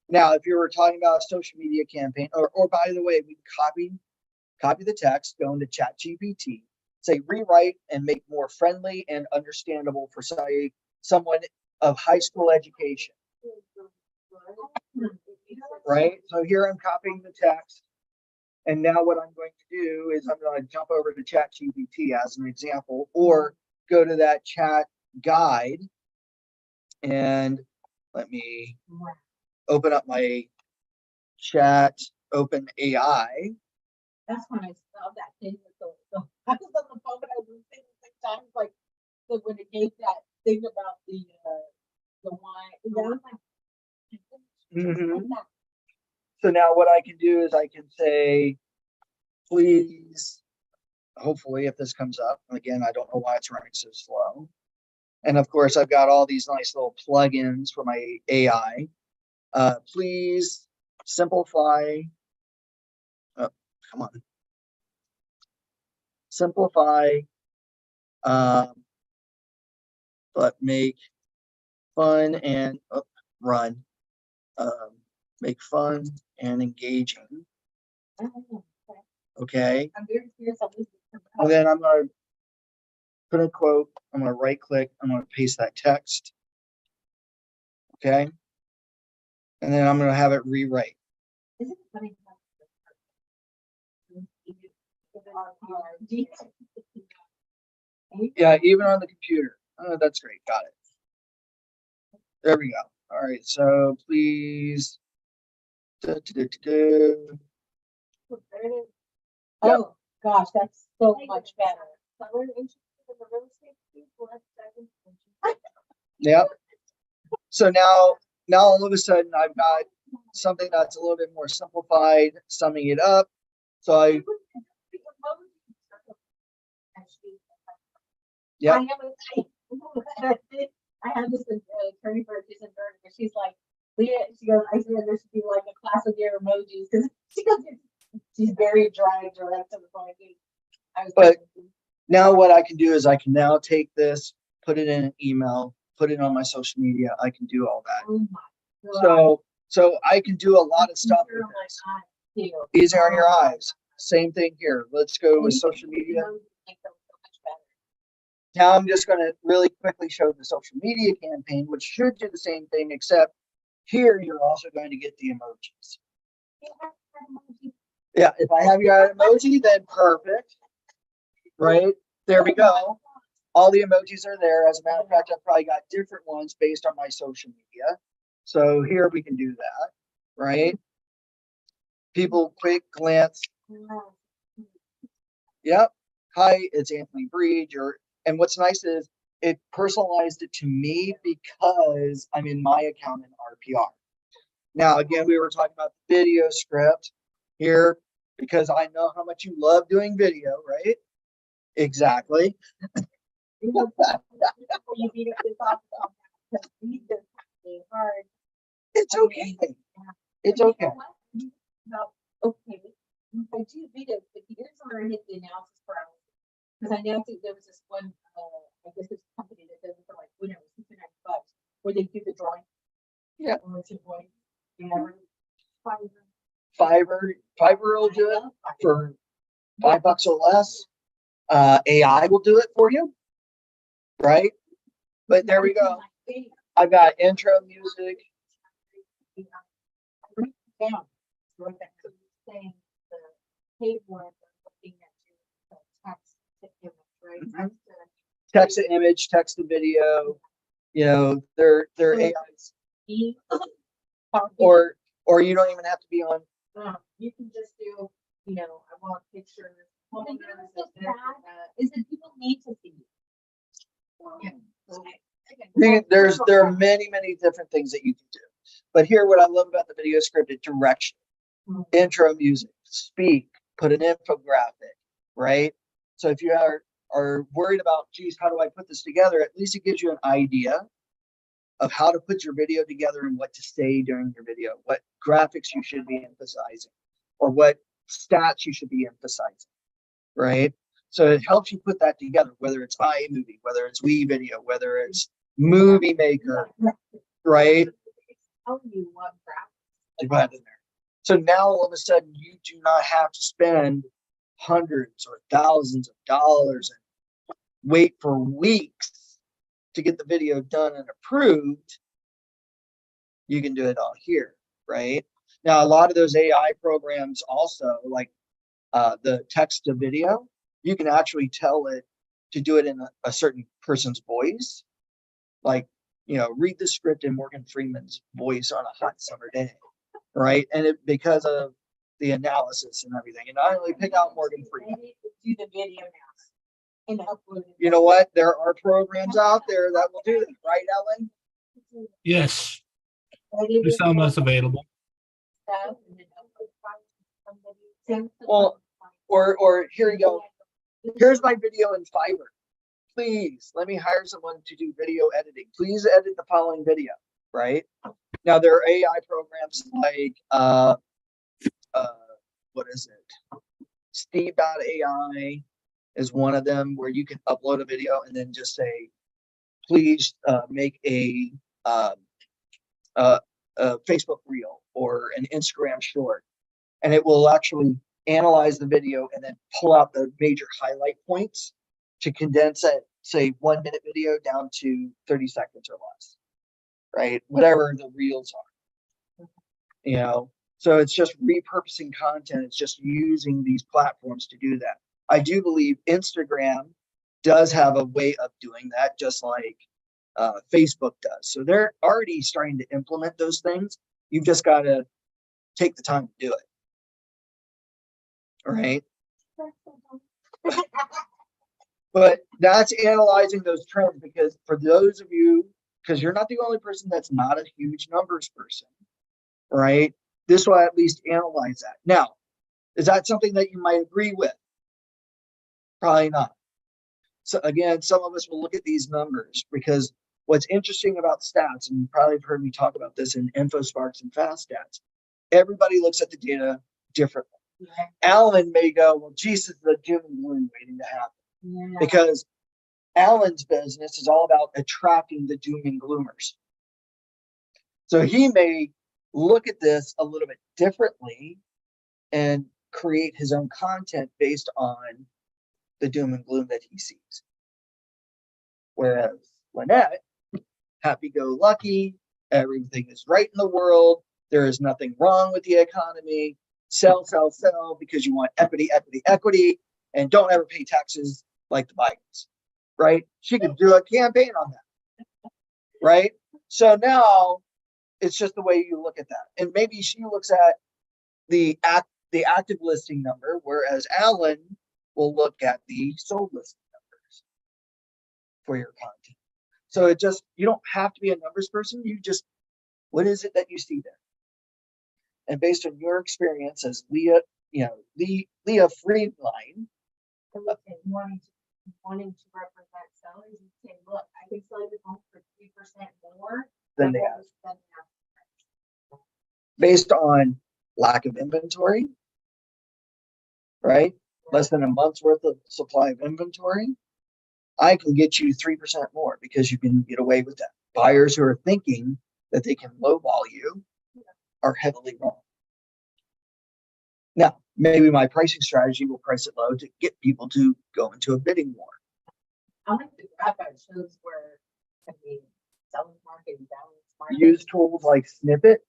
S2: Now, if you were talking about a social media campaign, or by the way, we copy the text, go into ChatGPT, say rewrite and make more friendly and understandable for someone of high school education, right? So here I'm copying the text. And now what I'm going to do is I'm going to jump over to ChatGPT as an example, or go to that chat guide and let me open up my chat open AI.
S4: That's when I saw that thing with the I was on the phone and I was saying 6 times like when it gave that thing about the wine. Yeah, I'm like,
S2: Mhm. So now what I can do is I can say, please, hopefully if this comes up, again, I don't know why it's running so slow. And of course, I've got all these nice little plugins for my AI. Please simplify. Oh, come on. Simplify, but make fun and run. Make fun and engaging. Okay.
S4: I'm very curious on this.
S2: And then I'm going to put a quote. I'm going to right click. I'm going to paste that text. Okay. And then I'm going to have it rewrite.
S4: Isn't it funny?
S2: Yeah, even on the computer. Oh, that's great. Got it. There we go. All right. So please.
S4: Oh gosh, that's so much better.
S2: Yeah. So now all of a sudden I've got something that's a little bit more simplified, summing it up. So yeah.
S4: I have this attorney for Jason Bird, and she's like, Leah, she goes, I said there should be like a class of your emojis because she goes, she's very dry, direct to the point.
S2: But now what I can do is I can now take this, put it in an email, put it on my social media. I can do all that.
S4: Oh my God.
S2: So I can do a lot of stuff with this. Easier on your eyes. Same thing here. Let's go with social media. Now I'm just going to really quickly show the social media campaign, which should do the same thing, except here you're also going to get the emojis. Yeah, if I have your emoji, then perfect. Right? There we go. All the emojis are there. As a matter of fact, I've probably got different ones based on my social media. So here we can do that, right? People quick glance. Yep. Hi, it's Anthony Bried. And what's nice is it personalized it to me because I'm in my account in RPR. Now, again, we were talking about the video script here because I know how much you love doing video, right? Exactly. It's okay. It's okay.
S4: Okay. I do video, but here's where I hit the analysis paralysis. Because I know there was this one, I guess this company that does it for like winners. where they do the drawing.
S2: Yeah.
S4: Or it's a boy, you never.
S2: Fiverr will do it for $5 or less. AI will do it for you, right? But there we go. I've got intro music.
S4: Down. Right back to saying the paid one, looking at your text to image, right?
S2: Mhm.
S4: Text
S2: Text to image, text to video. You know, they're
S4: So-
S2: AIs.
S4: to
S2: Or you don't even have to be on.
S4: you can just do, you know, I want pictures.
S5: Well,
S4: photos,
S5: you know what's
S4: this,
S5: so sad
S4: that.
S5: is that people need to see.
S4: Yeah.
S2: There are many different things that you can do. But here, what I love about the video scripted direction,
S4: Mhm.
S2: intro music, speak, put an infographic, right? So if you are worried about, geez, how do I put this together? At least it gives you an idea of how to put your video together and what to say during your video, what graphics you should be emphasizing, or what stats you should be emphasizing, right? So it helps you put that together, whether it's iMovie, whether it's WeVideo, whether it's Movie Maker, right?
S4: Tell you what graph.
S2: To put it in there. So now all of a sudden you do not have to spend hundreds or thousands of dollars and wait for weeks to get the video done and approved. You can do it all here, right? Now, a lot of those AI programs also, like the text to video, you can actually tell it to do it in a certain person's voice. Like, you know, read the script in Morgan Freeman's voice on a hot summer day, right? And it because of the analysis and everything. And I only pick out Morgan Freeman.
S4: Do the video now. And upload it.
S2: You know what? There are programs out there that will do that, right, Ellen?
S3: Yes,
S4: Edit
S3: there's
S4: it,
S3: some that's available.
S4: stuff, and then upload somebody.
S2: Well, or here you go. Here's my video in Fiverr. Please let me hire someone to do video editing. Please edit the following video, right? Now there are AI programs like what is it? Steve.ai is one of them where you can upload a video and then just say, please make a Facebook reel or an Instagram short, and it will actually analyze the video and then pull out the major highlight points to condense it, say 1 minute video down to 30 seconds or less, right? Whatever the reels are, you know. So it's just repurposing content. It's just using these platforms to do that. I do believe Instagram does have a way of doing that, just like Facebook does. So they're already starting to implement those things. You've just got to take the time to do it. Right? But that's analyzing those trends, because for those of you, because you're not the only person that's not a huge numbers person, right? This will at least analyze that. Now, is that something that you might agree with? Probably not. So again, some of us will look at these numbers, because what's interesting about stats, and you probably have heard me talk about this in InfoSparks and Fast Stats, everybody looks at the data differently.
S4: Yeah.
S2: Alan may go, well, geez, this is a doom and gloom waiting to happen.
S4: Yeah.
S2: Because Alan's business is all about attracting the doom and gloomers. So he may look at this a little bit differently and create his own content based on the doom and gloom that he sees. Whereas Lynette, happy-go-lucky, everything is right in the world, there is nothing wrong with the economy, sell, because you want equity, and don't ever pay taxes like the Bidens, right? She could do a campaign on that, right? So now it's just the way you look at that. And maybe she looks at the active listing number, whereas Alan will look at the sold listing numbers for your content. So it just, you don't have to be a numbers person. You just, what is it that you see there? And based on your experience as Leah, Leah Friedline,
S4: wanting to represent sellers, you say, look, I can sell your home for 3% more
S2: than they have. Based on lack of inventory, right? Less than a month's worth of supply of inventory, I can get you 3% more because you can get away with that. buyers who are thinking that they can lowball you are heavily wrong. Now, maybe my pricing strategy will price it low to get people to go into a bidding war.
S4: I like the graph that shows where, I mean, seller's market and buyer's market.
S2: Use tools like Snippet.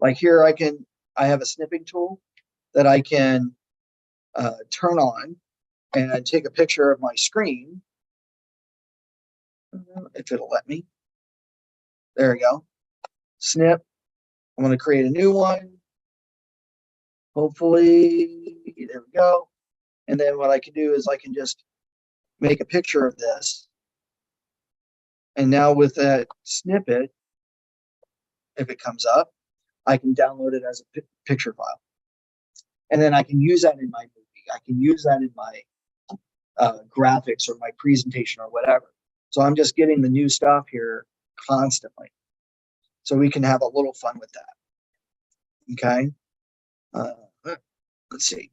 S2: Like here, I have a snipping tool that I can turn on and take a picture of my screen. If it'll let me. There we go. Snip. I'm going to create a new one. Hopefully, there we go. And then what I can do is I can just make a picture of this. And now with that snippet, if it comes up, I can download it as a picture file. And then I can use that in my movie. I can use that in my graphics or my presentation or whatever. So I'm just getting the new stuff here constantly. So we can have a little fun with that. Okay. Let's see.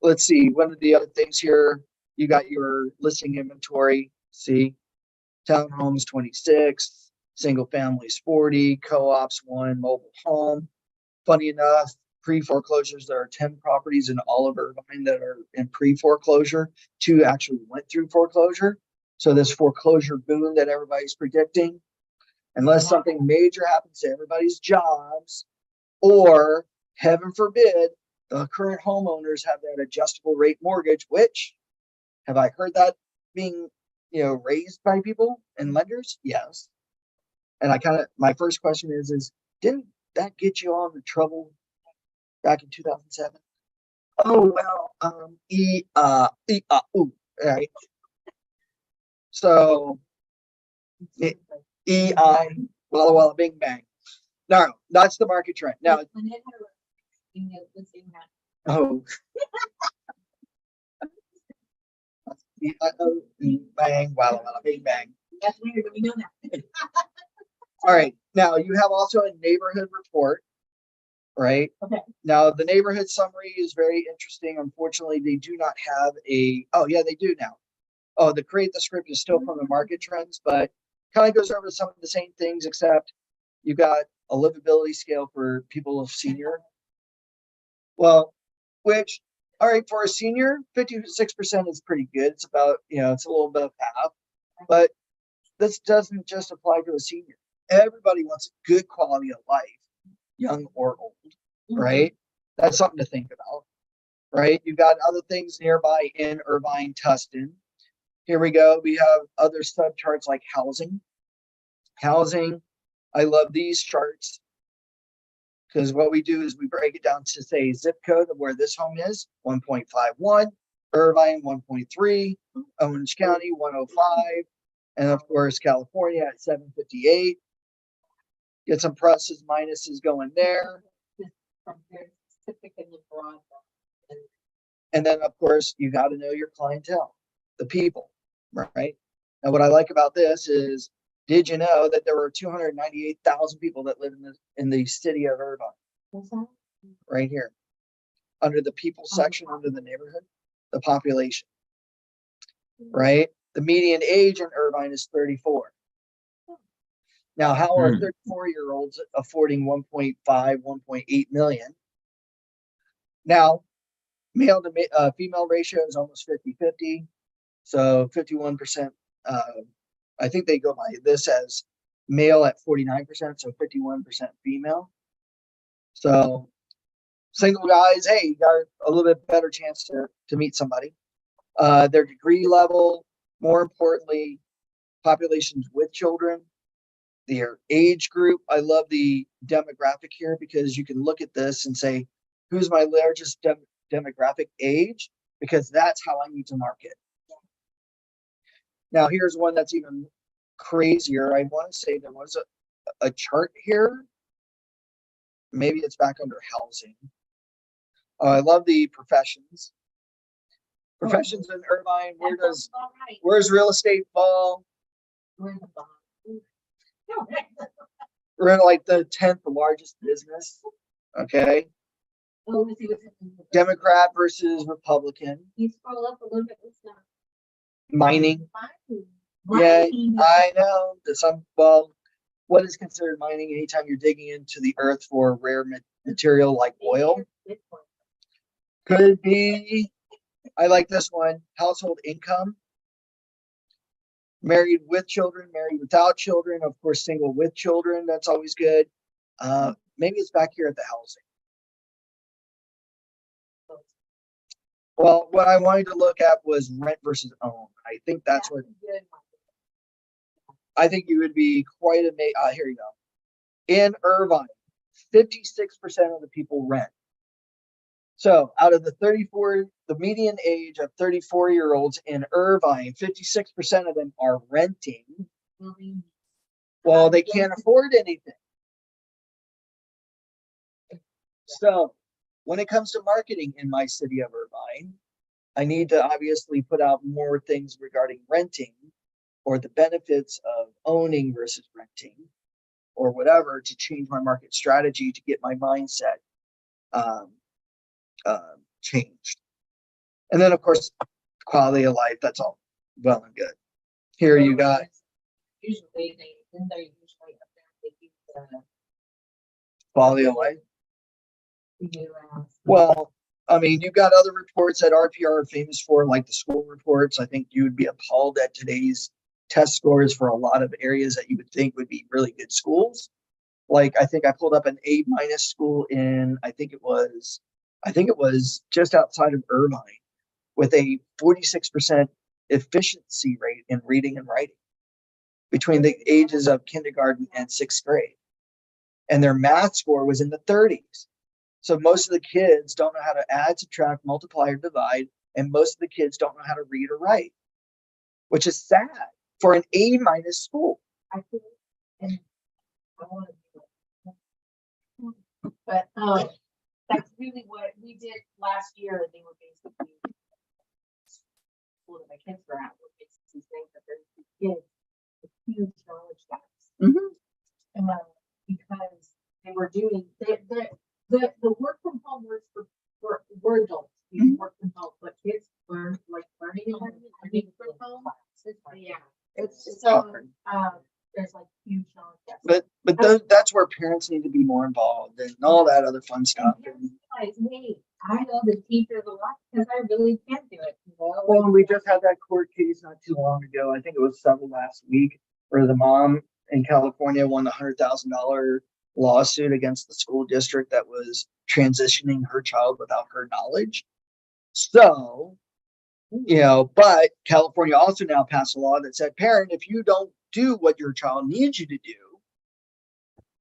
S2: Let's see. One of the other things here, you got your listing inventory. See, townhomes 26, single families 40, co-ops 1, mobile home. Funny enough, pre-foreclosures, there are 10 properties in all of Irvine that are in pre-foreclosure. 2 actually went through foreclosure. So this foreclosure boom that everybody's predicting, unless something major happens to everybody's jobs, or heaven forbid, the current homeowners have that adjustable rate mortgage, which have I heard that being, raised by people and lenders? Yes. And my first question is didn't that get you all into trouble back in 2007? Oh, well, right. So, EI, Walla Walla Bing Bang. No, that's the market trend. Now, oh. Bang, Walla Walla Bing Bang.
S4: That's weird, but we know that.
S2: All right. Now you have also a neighborhood report, right?
S4: Okay.
S2: Now the neighborhood summary is very interesting. Unfortunately, they do not have oh yeah, they do now. Oh, the create the script is still from the market trends, but kind of goes over some of the same things, except you got a livability scale for people of senior. Well, which, all right, for a senior, 56% is pretty good. It's about, it's a little bit of half, but this doesn't just apply to a senior. Everybody wants a good quality of life, young or old, right? That's something to think about, right? You've got other things nearby in Irvine, Tustin. Here we go. We have other subcharts like housing. Housing, I love these charts because what we do is we break it down to say zip code of where this home is, 1.51, Irvine 1.3, Orange County 105, and of course California at 758. Get some pluses, minuses going there. And then of course you got to know your clientele, the people, right? And what I like about this is, did you know that there were 298,000 people that live in the city of Irvine? Right here, under the people section, under the neighborhood, the population, right? The median age in Irvine is 34. Now, how are 34-year-olds affording 1.5, 1.8 million? Now, male to female ratio is almost 50-50. So 51%, I think they go by this as male at 49%, so 51% female. So single guys, hey, you got a little bit better chance to meet somebody. Their degree level, more importantly, populations with children, their age group. I love the demographic here because you can look at this and say, who's my largest demographic age? Because that's how I need to market. Now, here's one that's even crazier. I want to say there was a chart here. Maybe it's back under housing. I love the professions. Professions in Irvine. Where's real estate fall?
S4: We're in the bottom.
S2: We're in like the 10th largest business. Okay.
S4: Oh, let me see what's in the-
S2: Democrat versus Republican.
S4: Can you scroll up a little bit? What's that?
S2: Mining. Yeah,
S4: Mining.
S2: I know that well, what is considered mining anytime you're digging into the earth for rare material like oil? Could be. I like this one. Household income. Married with children, married without children, of course, single with children. That's always good. Maybe it's back here at the housing. Well, what I wanted to look at was rent versus own. I think that's what I think you would be quite amazed. Here you go. In Irvine, 56% of the people rent. So out of the median age of 34-year-olds in Irvine, 56% of them are renting. Well, they can't afford anything. So when it comes to marketing in my city of Irvine, I need to obviously put out more things regarding renting or the benefits of owning versus renting or whatever to change my market strategy to get my mindset changed. And then, of course, quality of life, that's all well and good. Here you got
S4: Usually they're usually
S2: quality of life.
S4: the
S2: Well, I mean, you've got other reports that RPR are famous for, like the school reports. I think you would be appalled at today's test scores for a lot of areas that you would think would be really good schools. Like, I think I pulled up an A- school in, I think it was just outside of Irvine with a 46% efficiency rate in reading and writing between the ages of kindergarten and 6th grade. And their math score was in the 30s. So most of the kids don't know how to add, subtract, multiply, or divide. And most of the kids don't know how to read or write, which is sad for an A- school.
S4: I feel and I want to do it. But that's really what we did last year. They were basically school that my kids were at were basically saying that there's these kids with huge knowledge gaps. Because they were doing the work from home works for adults. We work from home, but kids learning from home. Yeah,
S2: It's
S4: so
S2: hard.
S4: there's like huge knowledge gaps.
S2: But that's where parents need to be more involved and all that other fun stuff.
S4: Like, hey, I know the teachers a lot because I really can't do it. You know?
S2: Well, we just had that court case not too long ago. I think it was settled last week, where the mom in California won a $100,000 lawsuit against the school district that was transitioning her child without her knowledge. So, but California also now passed a law that said, parent, if you don't do what your child needs you to do,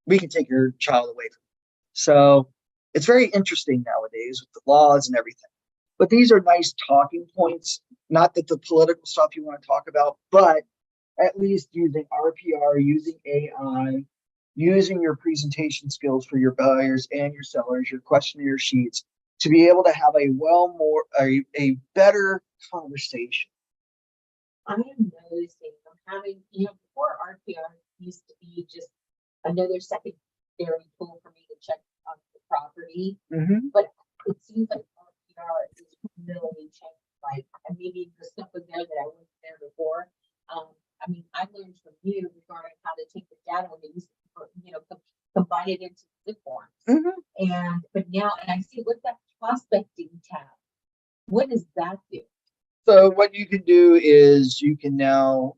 S2: we can take your child away from you. So it's very interesting nowadays with the laws and everything. But these are nice talking points. Not that the political stuff you want to talk about, but at least using RPR, using AI, using your presentation skills for your buyers and your sellers, your questionnaire sheets, to be able to have a better conversation.
S4: I am noticing I'm having, before RPR used to be just another secondary tool for me to check on the property. But it seems like RPR is really changed. Like, and maybe the stuff was there that I wasn't there before. I mean, I learned from you regarding how to take the data when they used to, combine it into zip forms. But now, and I see what's that prospecting tab. What does that do?
S2: So what you can do is you can now,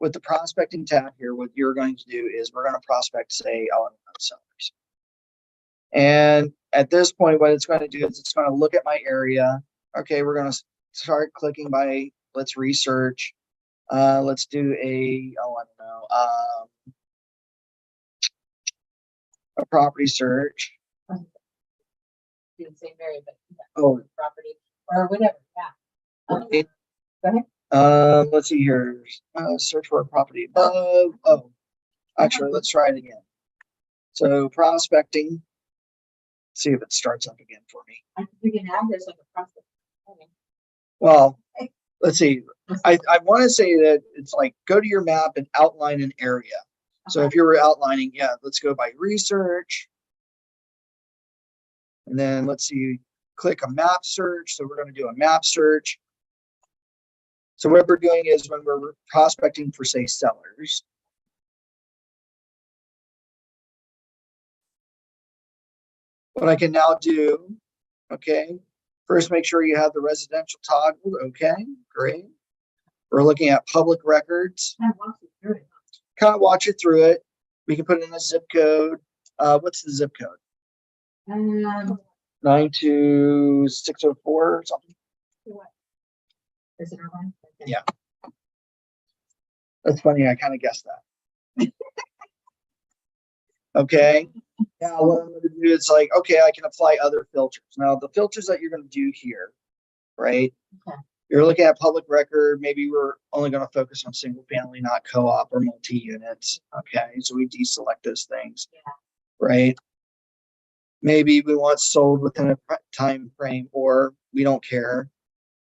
S2: with the prospecting tab here, what you're going to do is we're going to prospect, say, on sellers. And at this point, what it's going to do is it's going to look at my area. Okay, we're going to start clicking by, let's research. Let's do a property search.
S4: Didn't say Mary, but
S2: property
S4: or whatever. Yeah. Go ahead.
S2: Let's see here. Search for a property above. Actually, let's try it again. So prospecting. See if it starts up again for me.
S4: I think you can have there's like a prospect. Okay.
S2: Well, let's see. I want to say that it's like go to your map and outline an area. So if you were outlining, let's go by research. And then let's see, click a map search. So we're going to do a map search. So what we're doing is when we're prospecting for, say, sellers, what I can now do, okay, first make sure you have the residential toggled. Okay, great. We're looking at public records.
S4: I walked you through it.
S2: Kind of watch it through it. We can put in a zip code. What's the zip code? 92604 or something.
S4: Is it around? Okay.
S2: Yeah. That's funny. I kind of guessed that. Okay. Now what I'm going to do is like, okay, I can apply other filters. Now the filters that you're going to do here, right?
S4: Okay.
S2: You're looking at public record. Maybe we're only going to focus on single family, not co-op or multi-units. Okay. So we deselect those things.
S4: Yeah.
S2: Right. Maybe we want sold within a time frame, or we don't care.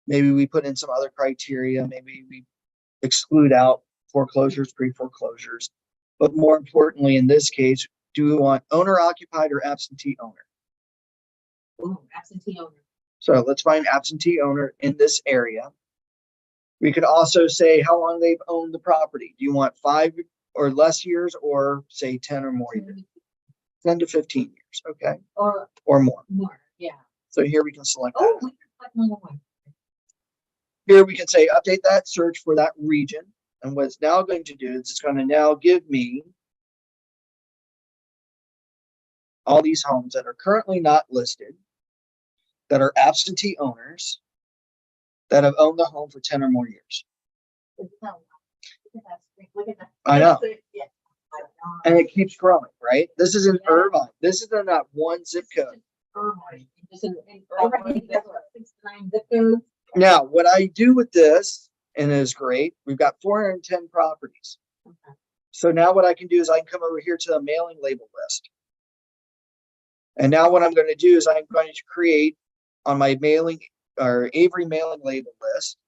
S2: Maybe we put in some other criteria. Maybe we exclude out foreclosures, pre-foreclosures. But more importantly, in this case, do we want owner occupied or absentee owner?
S4: Ooh, absentee owner.
S2: So let's find absentee owner in this area. We could also say how long they've owned the property. Do you want 5 or less years, or say 10 or more years? 10 to 15 years, okay,
S4: Or
S2: more.
S4: more, yeah.
S2: So here we can select
S4: Oh,
S2: that.
S4: we can select more than one.
S2: Here we can say update that search for that region. And what it's now going to do is it's going to now give me all these homes that are currently not listed, that are absentee owners, that have owned the home for 10 or more years.
S4: Look at that. Look at that.
S2: I know.
S4: Yeah.
S2: And it keeps growing, right? This is in Irvine. This is in that one zip code.
S4: Irvine. Just in Irvine, that's what, 69 zip codes.
S2: Now, what I do with this, and it is great, we've got 410 properties.
S4: Okay.
S2: So now what I can do is I can come over here to the mailing label list. And now what I'm going to do is I'm going to create on my mailing or Avery mailing label list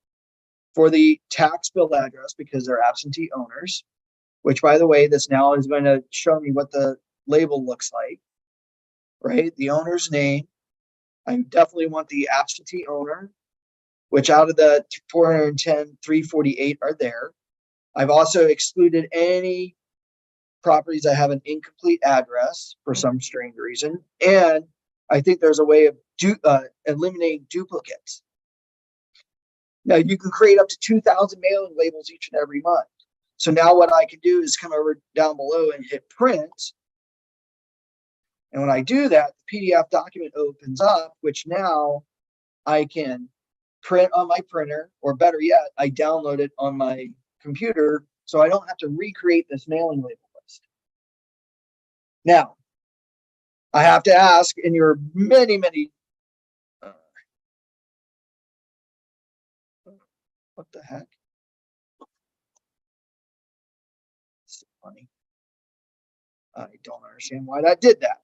S2: for the tax bill address, because they're absentee owners, which, by the way, this now is going to show me what the label looks like, right? The owner's name. I definitely want the absentee owner, which out of the 410, 348 are there. I've also excluded any properties that have an incomplete address for some strange reason. And I think there's a way of eliminating duplicates. Now you can create up to 2,000 mailing labels each and every month. So now what I can do is come over down below and hit print. And when I do that, the PDF document opens up, which now I can print on my printer, or better yet, I download it on my computer, so I don't have to recreate this mailing label list. Now, I have to ask, in your many, what the heck? So funny. I don't understand why that did that.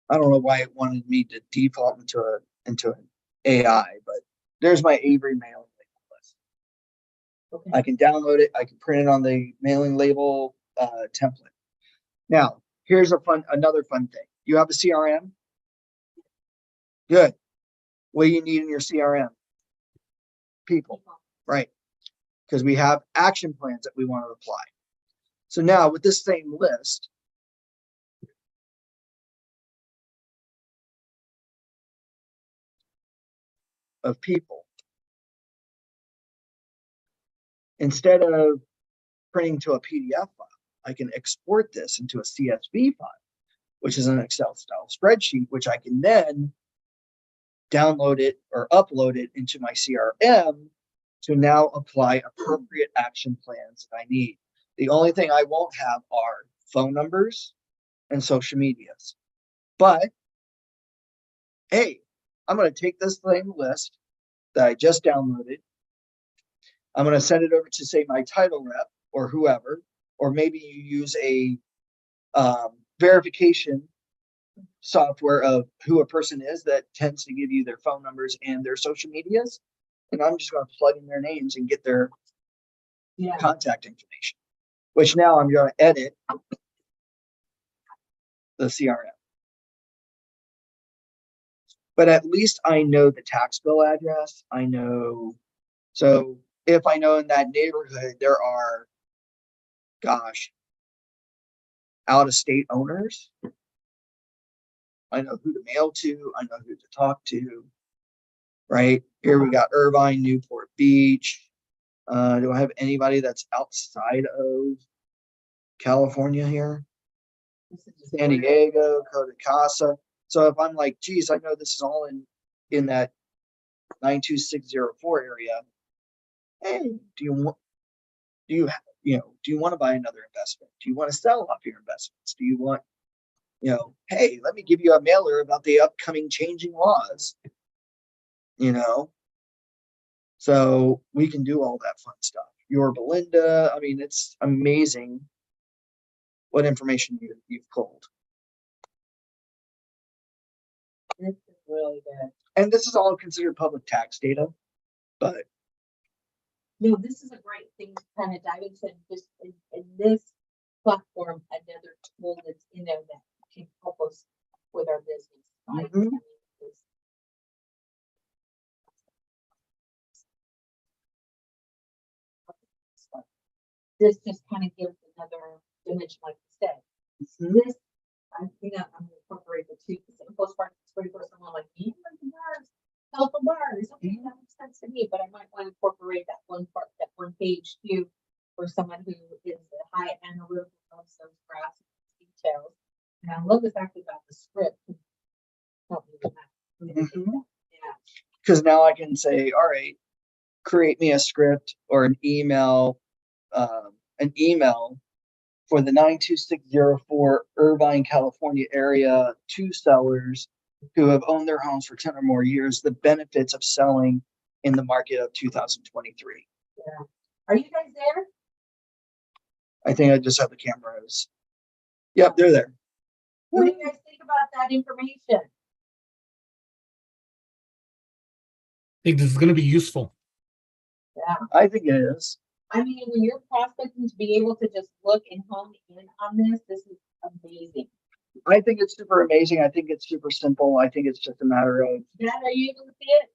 S2: I don't know why it wanted me to default into an AI, but there's my Avery mailing label list.
S4: Okay.
S2: I can download it. I can print it on the mailing label template. Now, here's another fun thing. You have a CRM? Good. What do you need in your CRM? People, right? Because we have action plans that we want to apply. So now with this same list, of people, instead of printing to a PDF file, I can export this into a CSV file, which is an Excel style spreadsheet, which I can then download it or upload it into my CRM to now apply appropriate action plans that I need. The only thing I won't have are phone numbers and social medias. But hey, I'm going to take this same list that I just downloaded. I'm going to send it over to, say, my title rep or whoever, or maybe you use a verification software of who a person is that tends to give you their phone numbers and their social medias. And I'm just going to plug in their names and get their
S4: Yeah.
S2: contact information, which now I'm going to edit the CRM. But at least I know the tax bill address. I know. So if I know in that neighborhood there are, gosh, out of state owners, I know who to mail to. I know who to talk to. Right here, we got Irvine, Newport Beach. Do I have anybody that's outside of California here? San Diego, Costa Casa. So if I'm like, geez, I know this is all in that 92604 area. Hey, do you want to buy another investment? Do you want to sell off your investments? Do you want, hey, let me give you a mailer about the upcoming changing laws. So we can do all that fun stuff. Your Belinda, I mean, it's amazing what information you've pulled.
S4: This is really good.
S2: And this is all considered public tax data, but
S4: No, this is a great thing to kind of dive into, just in this platform, another tool that's in there that can help us with our business. Right?
S2: Mhm.
S4: I mean, this just kind of gives another dimension, like you said. This, I think I'm gonna incorporate the two, because the most part is for someone like me, like the bars, helpful bars. Okay, that makes sense to me, but I might want to incorporate that one part, that one page too, for someone who is a high analytical, loves those graphs and details. And I love the fact about the script. Help me with that.
S2: Mhm.
S4: Yeah.
S2: because now I can say, all right, create me a script or an email for the 92604 Irvine, California area to sellers who have owned their homes for 10 or more years, the benefits of selling in the market of 2023.
S4: Yeah. Are you guys there?
S2: I think I just have the cameras. Yep, they're there.
S4: What do you guys think about that information?
S3: I think this is going to be useful.
S4: Yeah.
S2: I think it is.
S4: I mean, when you're prospecting, to be able to just look and hone in on this is amazing.
S2: I think it's super amazing. I think it's super simple. I think it's just a matter of
S4: Dad, are you able to see it?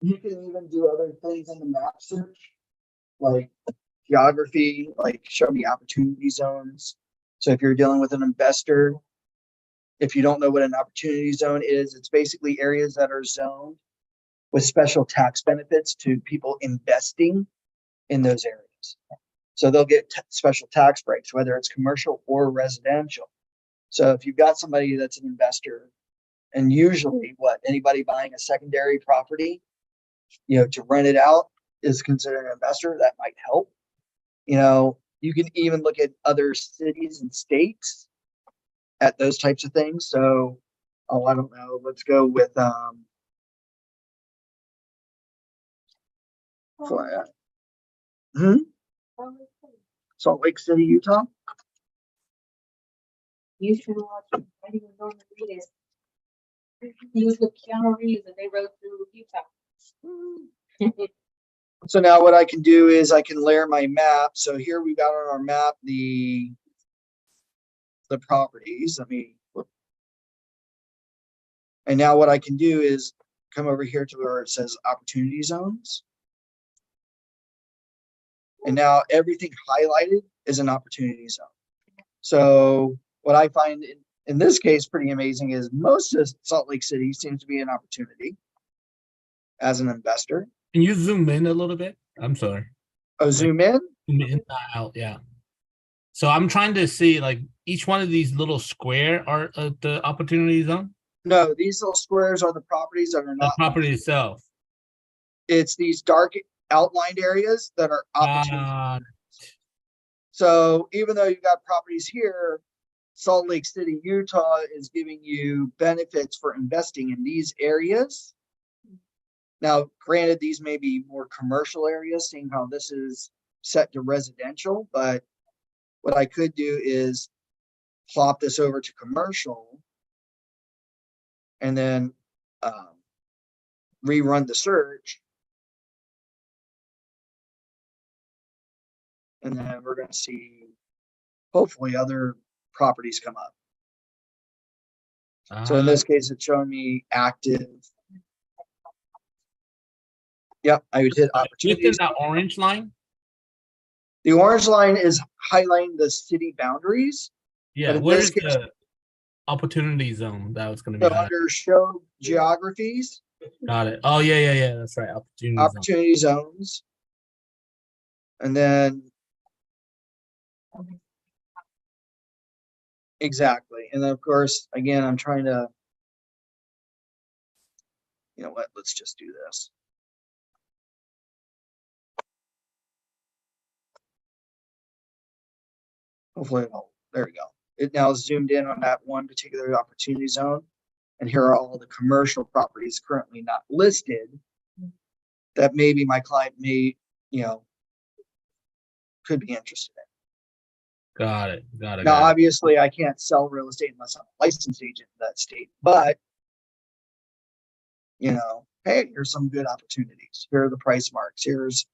S2: you can even do other things in the map search, like geography, like show me opportunity zones. So if you're dealing with an investor, if you don't know what an opportunity zone is, it's basically areas that are zoned with special tax benefits to people investing in those areas. So they'll get special tax breaks, whether it's commercial or residential. So if you've got somebody that's an investor, and usually anybody buying a secondary property, to rent it out is considered an investor, that might help. You can even look at other cities and states at those types of things. So, I don't know. Let's go with Salt Lake City, Utah.
S4: You should watch it. I didn't even know to read it. He was with Keanu Reeves and they rode through Utah.
S2: So now what I can do is I can layer my map. So here we've got on our map the properties. And now what I can do is come over here to where it says opportunity zones. And now everything highlighted is an opportunity zone. So what I find in this case pretty amazing is most of Salt Lake City seems to be an opportunity as an investor.
S3: Can you zoom in a little bit? I'm sorry.
S2: Oh, zoom in?
S3: Zoom in, out, yeah. So I'm trying to see, like, each one of these little square are the opportunity zone?
S2: No, these little squares are the properties that are
S3: The
S2: not.
S3: property itself.
S2: It's these dark outlined areas that are opportunities. So even though you've got properties here, Salt Lake City, Utah is giving you benefits for investing in these areas. Now, granted, these may be more commercial areas, seeing how this is set to residential, but what I could do is plop this over to commercial and then rerun the search. And then we're going to see, hopefully, other properties come up. So in this case, it's showing me active. Yep, I would hit
S3: within
S2: opportunities.
S3: that orange line.
S2: The orange line is highlighting the city boundaries.
S3: Yeah,
S2: in
S3: where
S2: this
S3: is
S2: case-
S3: the opportunity zone that was going to
S2: So
S3: be highlighted?
S2: under show geographies,
S3: Got it. Oh yeah. That's right. Opportunity zone.
S2: opportunity zones. And then exactly. And then of course, again, I'm trying to, you know what, let's just do this. Hopefully, there we go. It now zoomed in on that one particular opportunity zone. And here are all the commercial properties currently not listed that maybe my client may, could be interested in.
S3: Got it.
S2: Now,
S3: got it.
S2: obviously, I can't sell real estate unless I'm a licensed agent in that state, but, hey, here's some good opportunities. Here are the price marks. Here's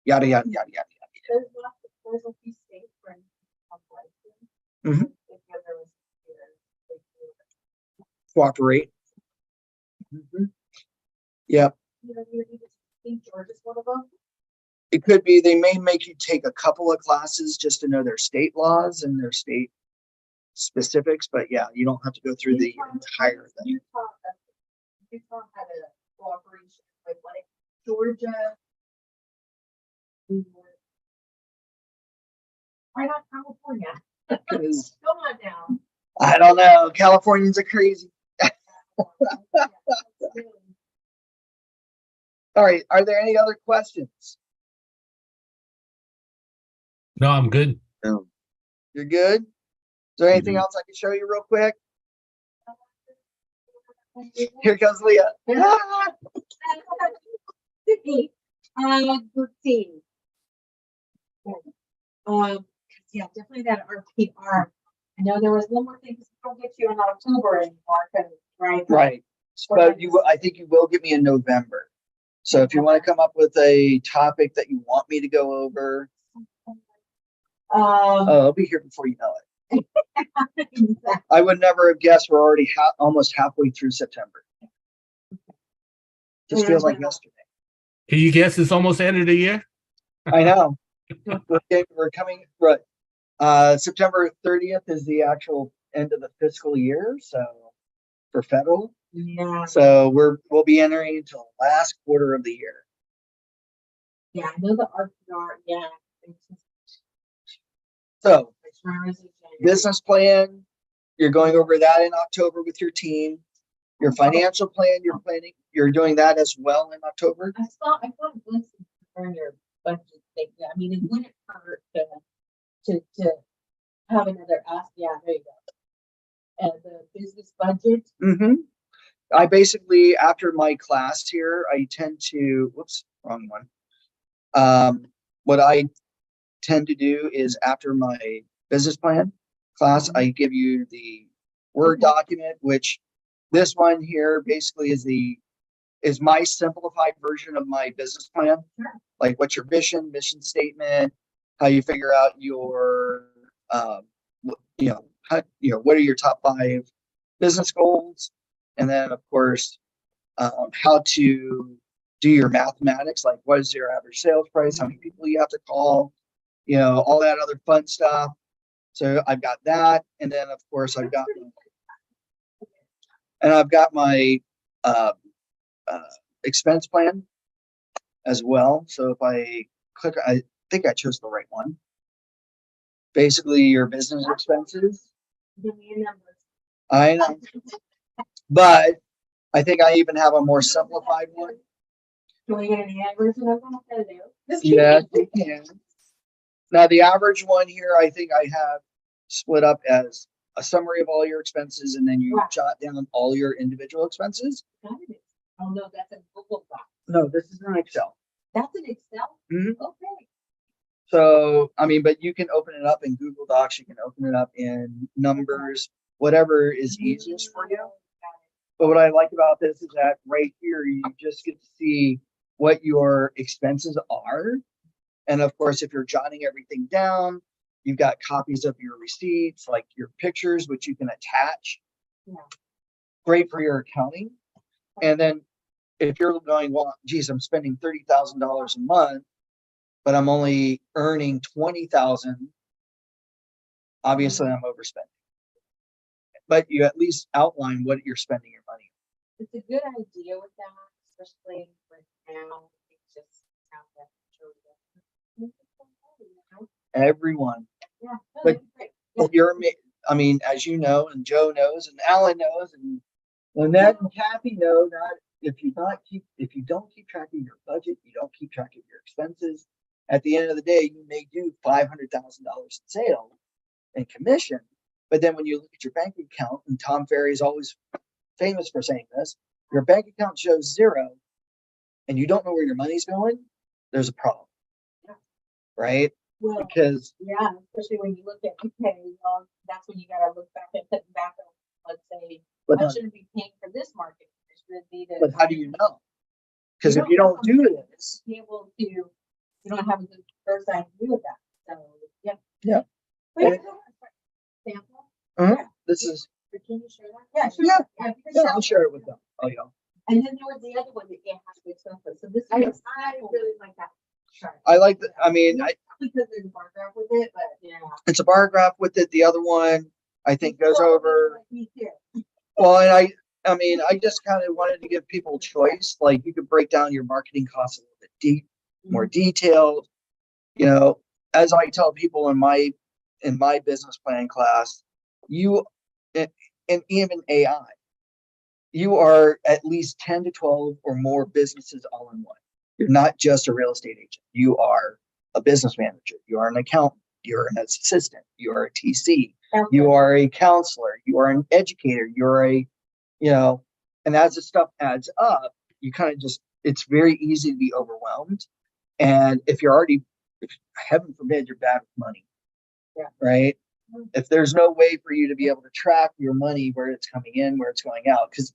S2: yada, yada, yada, yada, yada.
S5: There's a few states where you have license.
S2: Mhm.
S5: If you ever was here, they do.
S2: Cooperate. Yep.
S5: You know, you think Georgia's one of them?
S2: It could be they may make you take a couple of classes just to know their state laws and their state specifics, but yeah, you don't have to go through the entire thing.
S5: Utah had a cooperation with like Georgia. Why not California?
S2: 'Cause
S5: Come on now.
S2: I don't know, Californians are crazy. All right, are there any other questions?
S3: No, I'm good.
S2: You're good? Is there anything else I can show you real quick? Here comes Leah.
S4: Let's see. Yeah, definitely that RPR. I know there was one more thing, because we don't get you in October anymore, 'cause, right?
S2: Right, but I think you will get me in November. So if you want to come up with a topic that you want me to go over, I'll be here before you know it. I would never have guessed we're already almost halfway through September. Just feels like yesterday.
S3: Can you guess it's almost the end of the year?
S2: I know. We're coming, right. September 30th is the actual end of the fiscal year, so for federal.
S4: Yeah,
S2: So we'll be entering into the last quarter of the year.
S4: yeah, I know the RPR, yeah.
S2: So
S4: As far as the January.
S2: business plan, you're going over that in October with your team. Your financial plan, you're doing that as well in October.
S4: I saw a glimpse on your budget thing. Yeah, I mean, it wouldn't hurt to have another ask. Yeah, there you go. And the business budget.
S2: Mm-hmm. I basically, after my class here, I tend to, whoops, wrong one. What I tend to do is after my business plan class, I give you the Word document, which this one here basically is my simplified version of my business plan.
S4: Sure.
S2: Like what's your mission statement, how you figure out your, what are your top 5 business goals, and then of course, how to do your mathematics, like what is your average sales price, how many people you have to call, all that other fun stuff. So I've got that, and then of course I've got my expense plan as well. So if I click, I think I chose the right one. Basically, your business expenses.
S4: Give me a number.
S2: I know, but I think I even have a more simplified one.
S4: Can we get an ad version of that? Just
S2: Yeah,
S4: kidding.
S2: you can. Now the average one here, I think I have split up as a summary of all your expenses, and then you
S4: Right.
S2: jot down all your individual expenses.
S4: Got it. Oh, no, that's a Google Doc.
S2: No, this is an Excel.
S4: That's an Excel?
S2: Mhm.
S4: Okay.
S2: So, I mean, but you can open it up in Google Docs, you can open it up in Numbers, whatever is easiest for you. But what I like about this is that right here, you just get to see what your expenses are. And of course, if you're jotting everything down, you've got copies of your receipts, like your pictures, which you can attach.
S4: Yeah.
S2: Great for your accounting. And then if you're going, well, geez, I'm spending $30,000 a month, but I'm only earning 20,000. Obviously, I'm overspending. But you at least outline what you're spending your money on.
S4: It's a good idea with that, especially with now, it's just how that
S2: Everyone.
S4: Yeah. no,
S2: But-
S4: that'd be great.
S2: But I mean, as you know, and Joe knows, and Alan knows, and Lynette and Kathy know that if you don't keep track of your budget, you don't keep track of your expenses. At the end of the day, you may do $500,000 in sales and commission, but then when you look at your bank account, and Tom Ferry is always famous for saying this, your bank account shows zero, and you don't know where your money's going. There's a problem, right?
S4: Well,
S2: Because
S4: yeah, especially when you look at, okay, well, that's when you gotta look back and put back on, let's say,
S2: but,
S4: I shouldn't be paying for this market. I should be
S2: but how do you know? Because if you don't do this,
S4: Be able to, you don't have a good first eye view of that, so, yeah.
S2: Yeah.
S4: But yeah,
S2: And-
S4: go ahead. Sample,
S2: this is
S4: or can you share that? Yeah, sure.
S2: Yeah.
S4: you can
S2: yeah, I'll share it with them. Oh yeah.
S4: And then there was the other one that you have to expensive, so this
S5: I
S4: is.
S5: really like that chart.
S2: I like the. I mean,
S4: Because there's a bar graph with it, but yeah.
S2: it's a bar graph with it. The other one I think goes
S4: Well,
S2: over.
S4: like me too.
S2: Well, and I mean, I just kind of wanted to give people choice. Like you could break down your marketing costs a little bit more detailed. You know, as I tell people in my business plan class, you and even AI, you are at least 10 to 12 or more businesses all in one. You're not just a real estate agent. You are a business manager. You are an accountant. You're an assistant. You are a TC. You are a counselor. You are an educator. You're and as the stuff adds up, you kind of it's very easy to be overwhelmed. And if heaven forbid, you're bad with money, right? If there's no way for you to be able to track your money, where it's coming in, where it's going out, because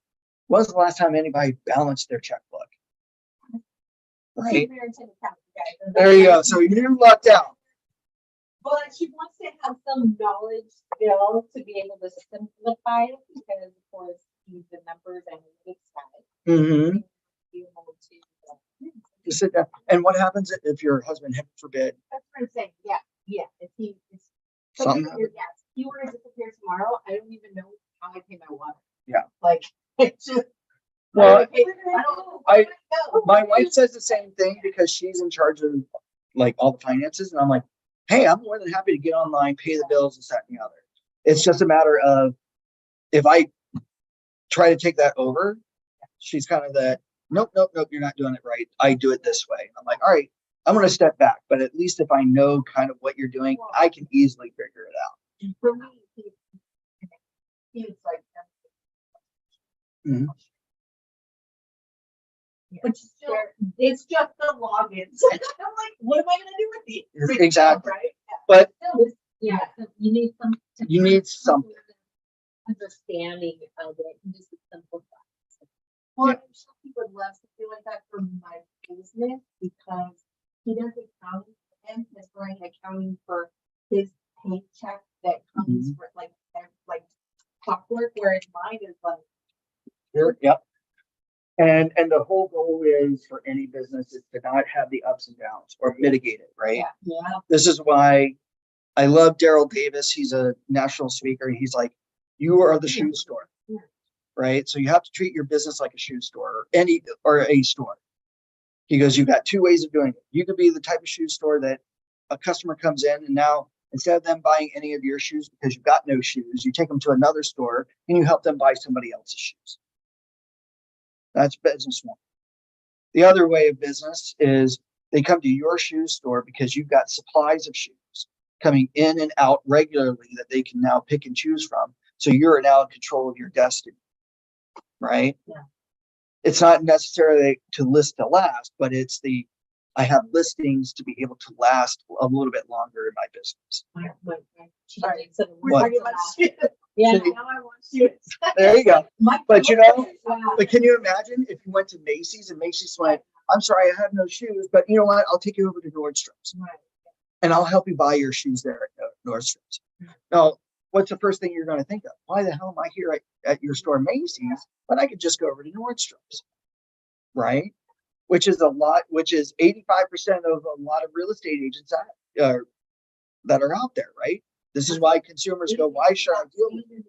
S2: when was the last time anybody balanced their checkbook? Right. There you go. So you lucked out.
S4: But she wants to have some knowledge still to be able to simplify it because of course use the numbers and the side.
S2: Mm-hmm.
S4: Be able to.
S2: You sit down. And what happens if your husband, heaven forbid,
S5: That's what I'm saying, yeah, if he, it's.
S2: something
S5: Yes, he were to disappear tomorrow, I don't even know how I pay my water.
S2: Yeah.
S5: Like, it's just.
S2: Well,
S5: I
S2: my wife says the same thing because she's in charge of like all the finances, and I'm like, hey, I'm more than happy to get online, pay the bills, and that and the other. It's just a matter of if I try to take that over, she's kind of that. Nope, you're not doing it right. I do it this way. I'm like, all right, I'm going to step back, but at least if I know kind of what you're doing, I can easily figure it out.
S5: For me, he's like.
S2: Mhm.
S5: But still, it's just the logins. I'm like, what am I gonna do with these?
S2: Exactly.
S5: Right?
S2: But
S4: Yeah, so you need some.
S2: you need something.
S4: Understanding of it and just simplify.
S5: Well,
S2: Yeah.
S5: I'm sure he would love to do like that for my business because he does accounting and he's running accounting for his paycheck that comes for like clockwork, whereas mine is like.
S2: Yep. And the whole goal is for any business is to not have the ups and downs or mitigate it, right?
S4: Yeah.
S2: This is why I love Daryl Davis. He's a national speaker. He's like, you are the shoe store, right? So you have to treat your business like a shoe store or a store. He goes, you've got two ways of doing it. You could be the type of shoe store that a customer comes in and now instead of them buying any of your shoes because you've got no shoes, you take them to another store and you help them buy somebody else's shoes. That's business one. The other way of business is they come to your shoe store because you've got supplies of shoes coming in and out regularly that they can now pick and choose from. So you're now in control of your destiny, right?
S4: Yeah.
S2: It's not necessarily to list to last, but I have listings to be able to last a little bit longer in my business.
S4: Sorry.
S2: What?
S4: Yeah,
S2: See?
S4: now I want shoes.
S2: There you go. But you know,
S4: Wow.
S2: but can you imagine if you went to Macy's and Macy's went, I'm sorry, I have no shoes, but you know what? I'll take you over to Nordstrom's
S4: Right.
S2: and I'll help you buy your shoes there at Nordstrom's. Now, what's the first thing you're going to think of? Why the hell am I here at your store, Macy's, but I could just go over to Nordstrom's, right? Which is 85% of a lot of real estate agents that are out there, right? This is why consumers go, why should I deal with it?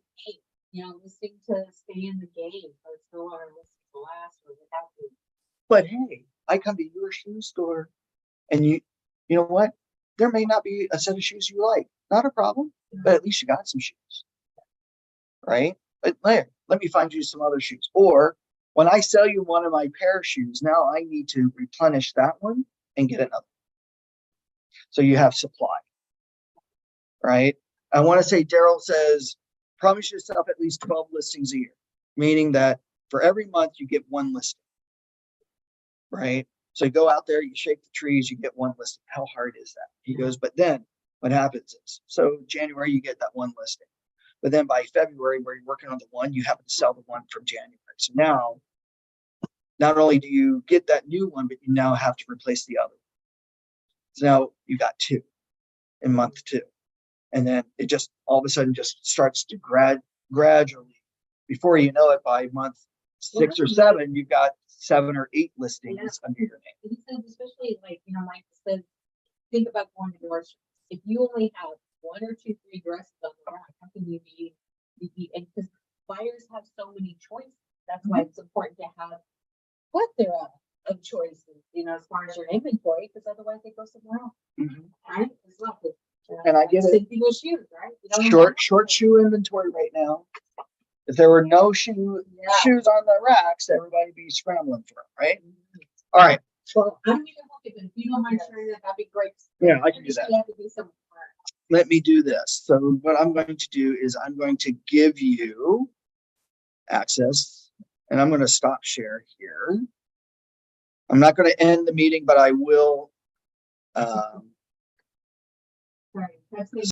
S4: You know, listening to stay in the game, or still our listen to last, or what have you.
S2: But hey, I come to your shoe store and you know what? There may not be a set of shoes you like. Not a problem, but at least you got some shoes, right? But let me find you some other shoes. Or when I sell you one of my pair of shoes, now I need to replenish that one and get another. So you have supply, right? I want to say Daryl says, promise yourself at least 12 listings a year, meaning that for every month you get one listing, right? So you go out there, you shake the trees, you get one listing. How hard is that? He goes, but then what happens is, so January you get that one listing, but then by February where you're working on the one, you happen to sell the one from January. So now, not only do you get that new one, but you now have to replace the other. So now you got two in month 2. And then it just all of a sudden just starts to gradually, before you know it, by month 6 or 7, you've got 7 or 8 listings under your name.
S4: He said, especially like, you know, Mike said, think about going to Nordstrom. If you only have 1 or 2, 3 dresses on the rack, how can you be, and because buyers have so many choices. That's why it's important to have plethora of choices, you know, as far as your inventory, because otherwise they go somewhere else, right? It's not good.
S2: And I get it.
S4: Same thing with shoes, right? You don't
S2: Short shoe inventory right now. If there were no shoes on the racks, everybody'd be scrambling for them, right? All right.
S4: Well, I'm gonna look at them. If you don't mind sharing that, that'd be great.
S2: Yeah, I can do that.
S4: You have to do some.
S2: Let me do this. So what I'm going to do is I'm going to give you access, and I'm going to stop share here. I'm not going to end the meeting, but I will.
S4: Right. That's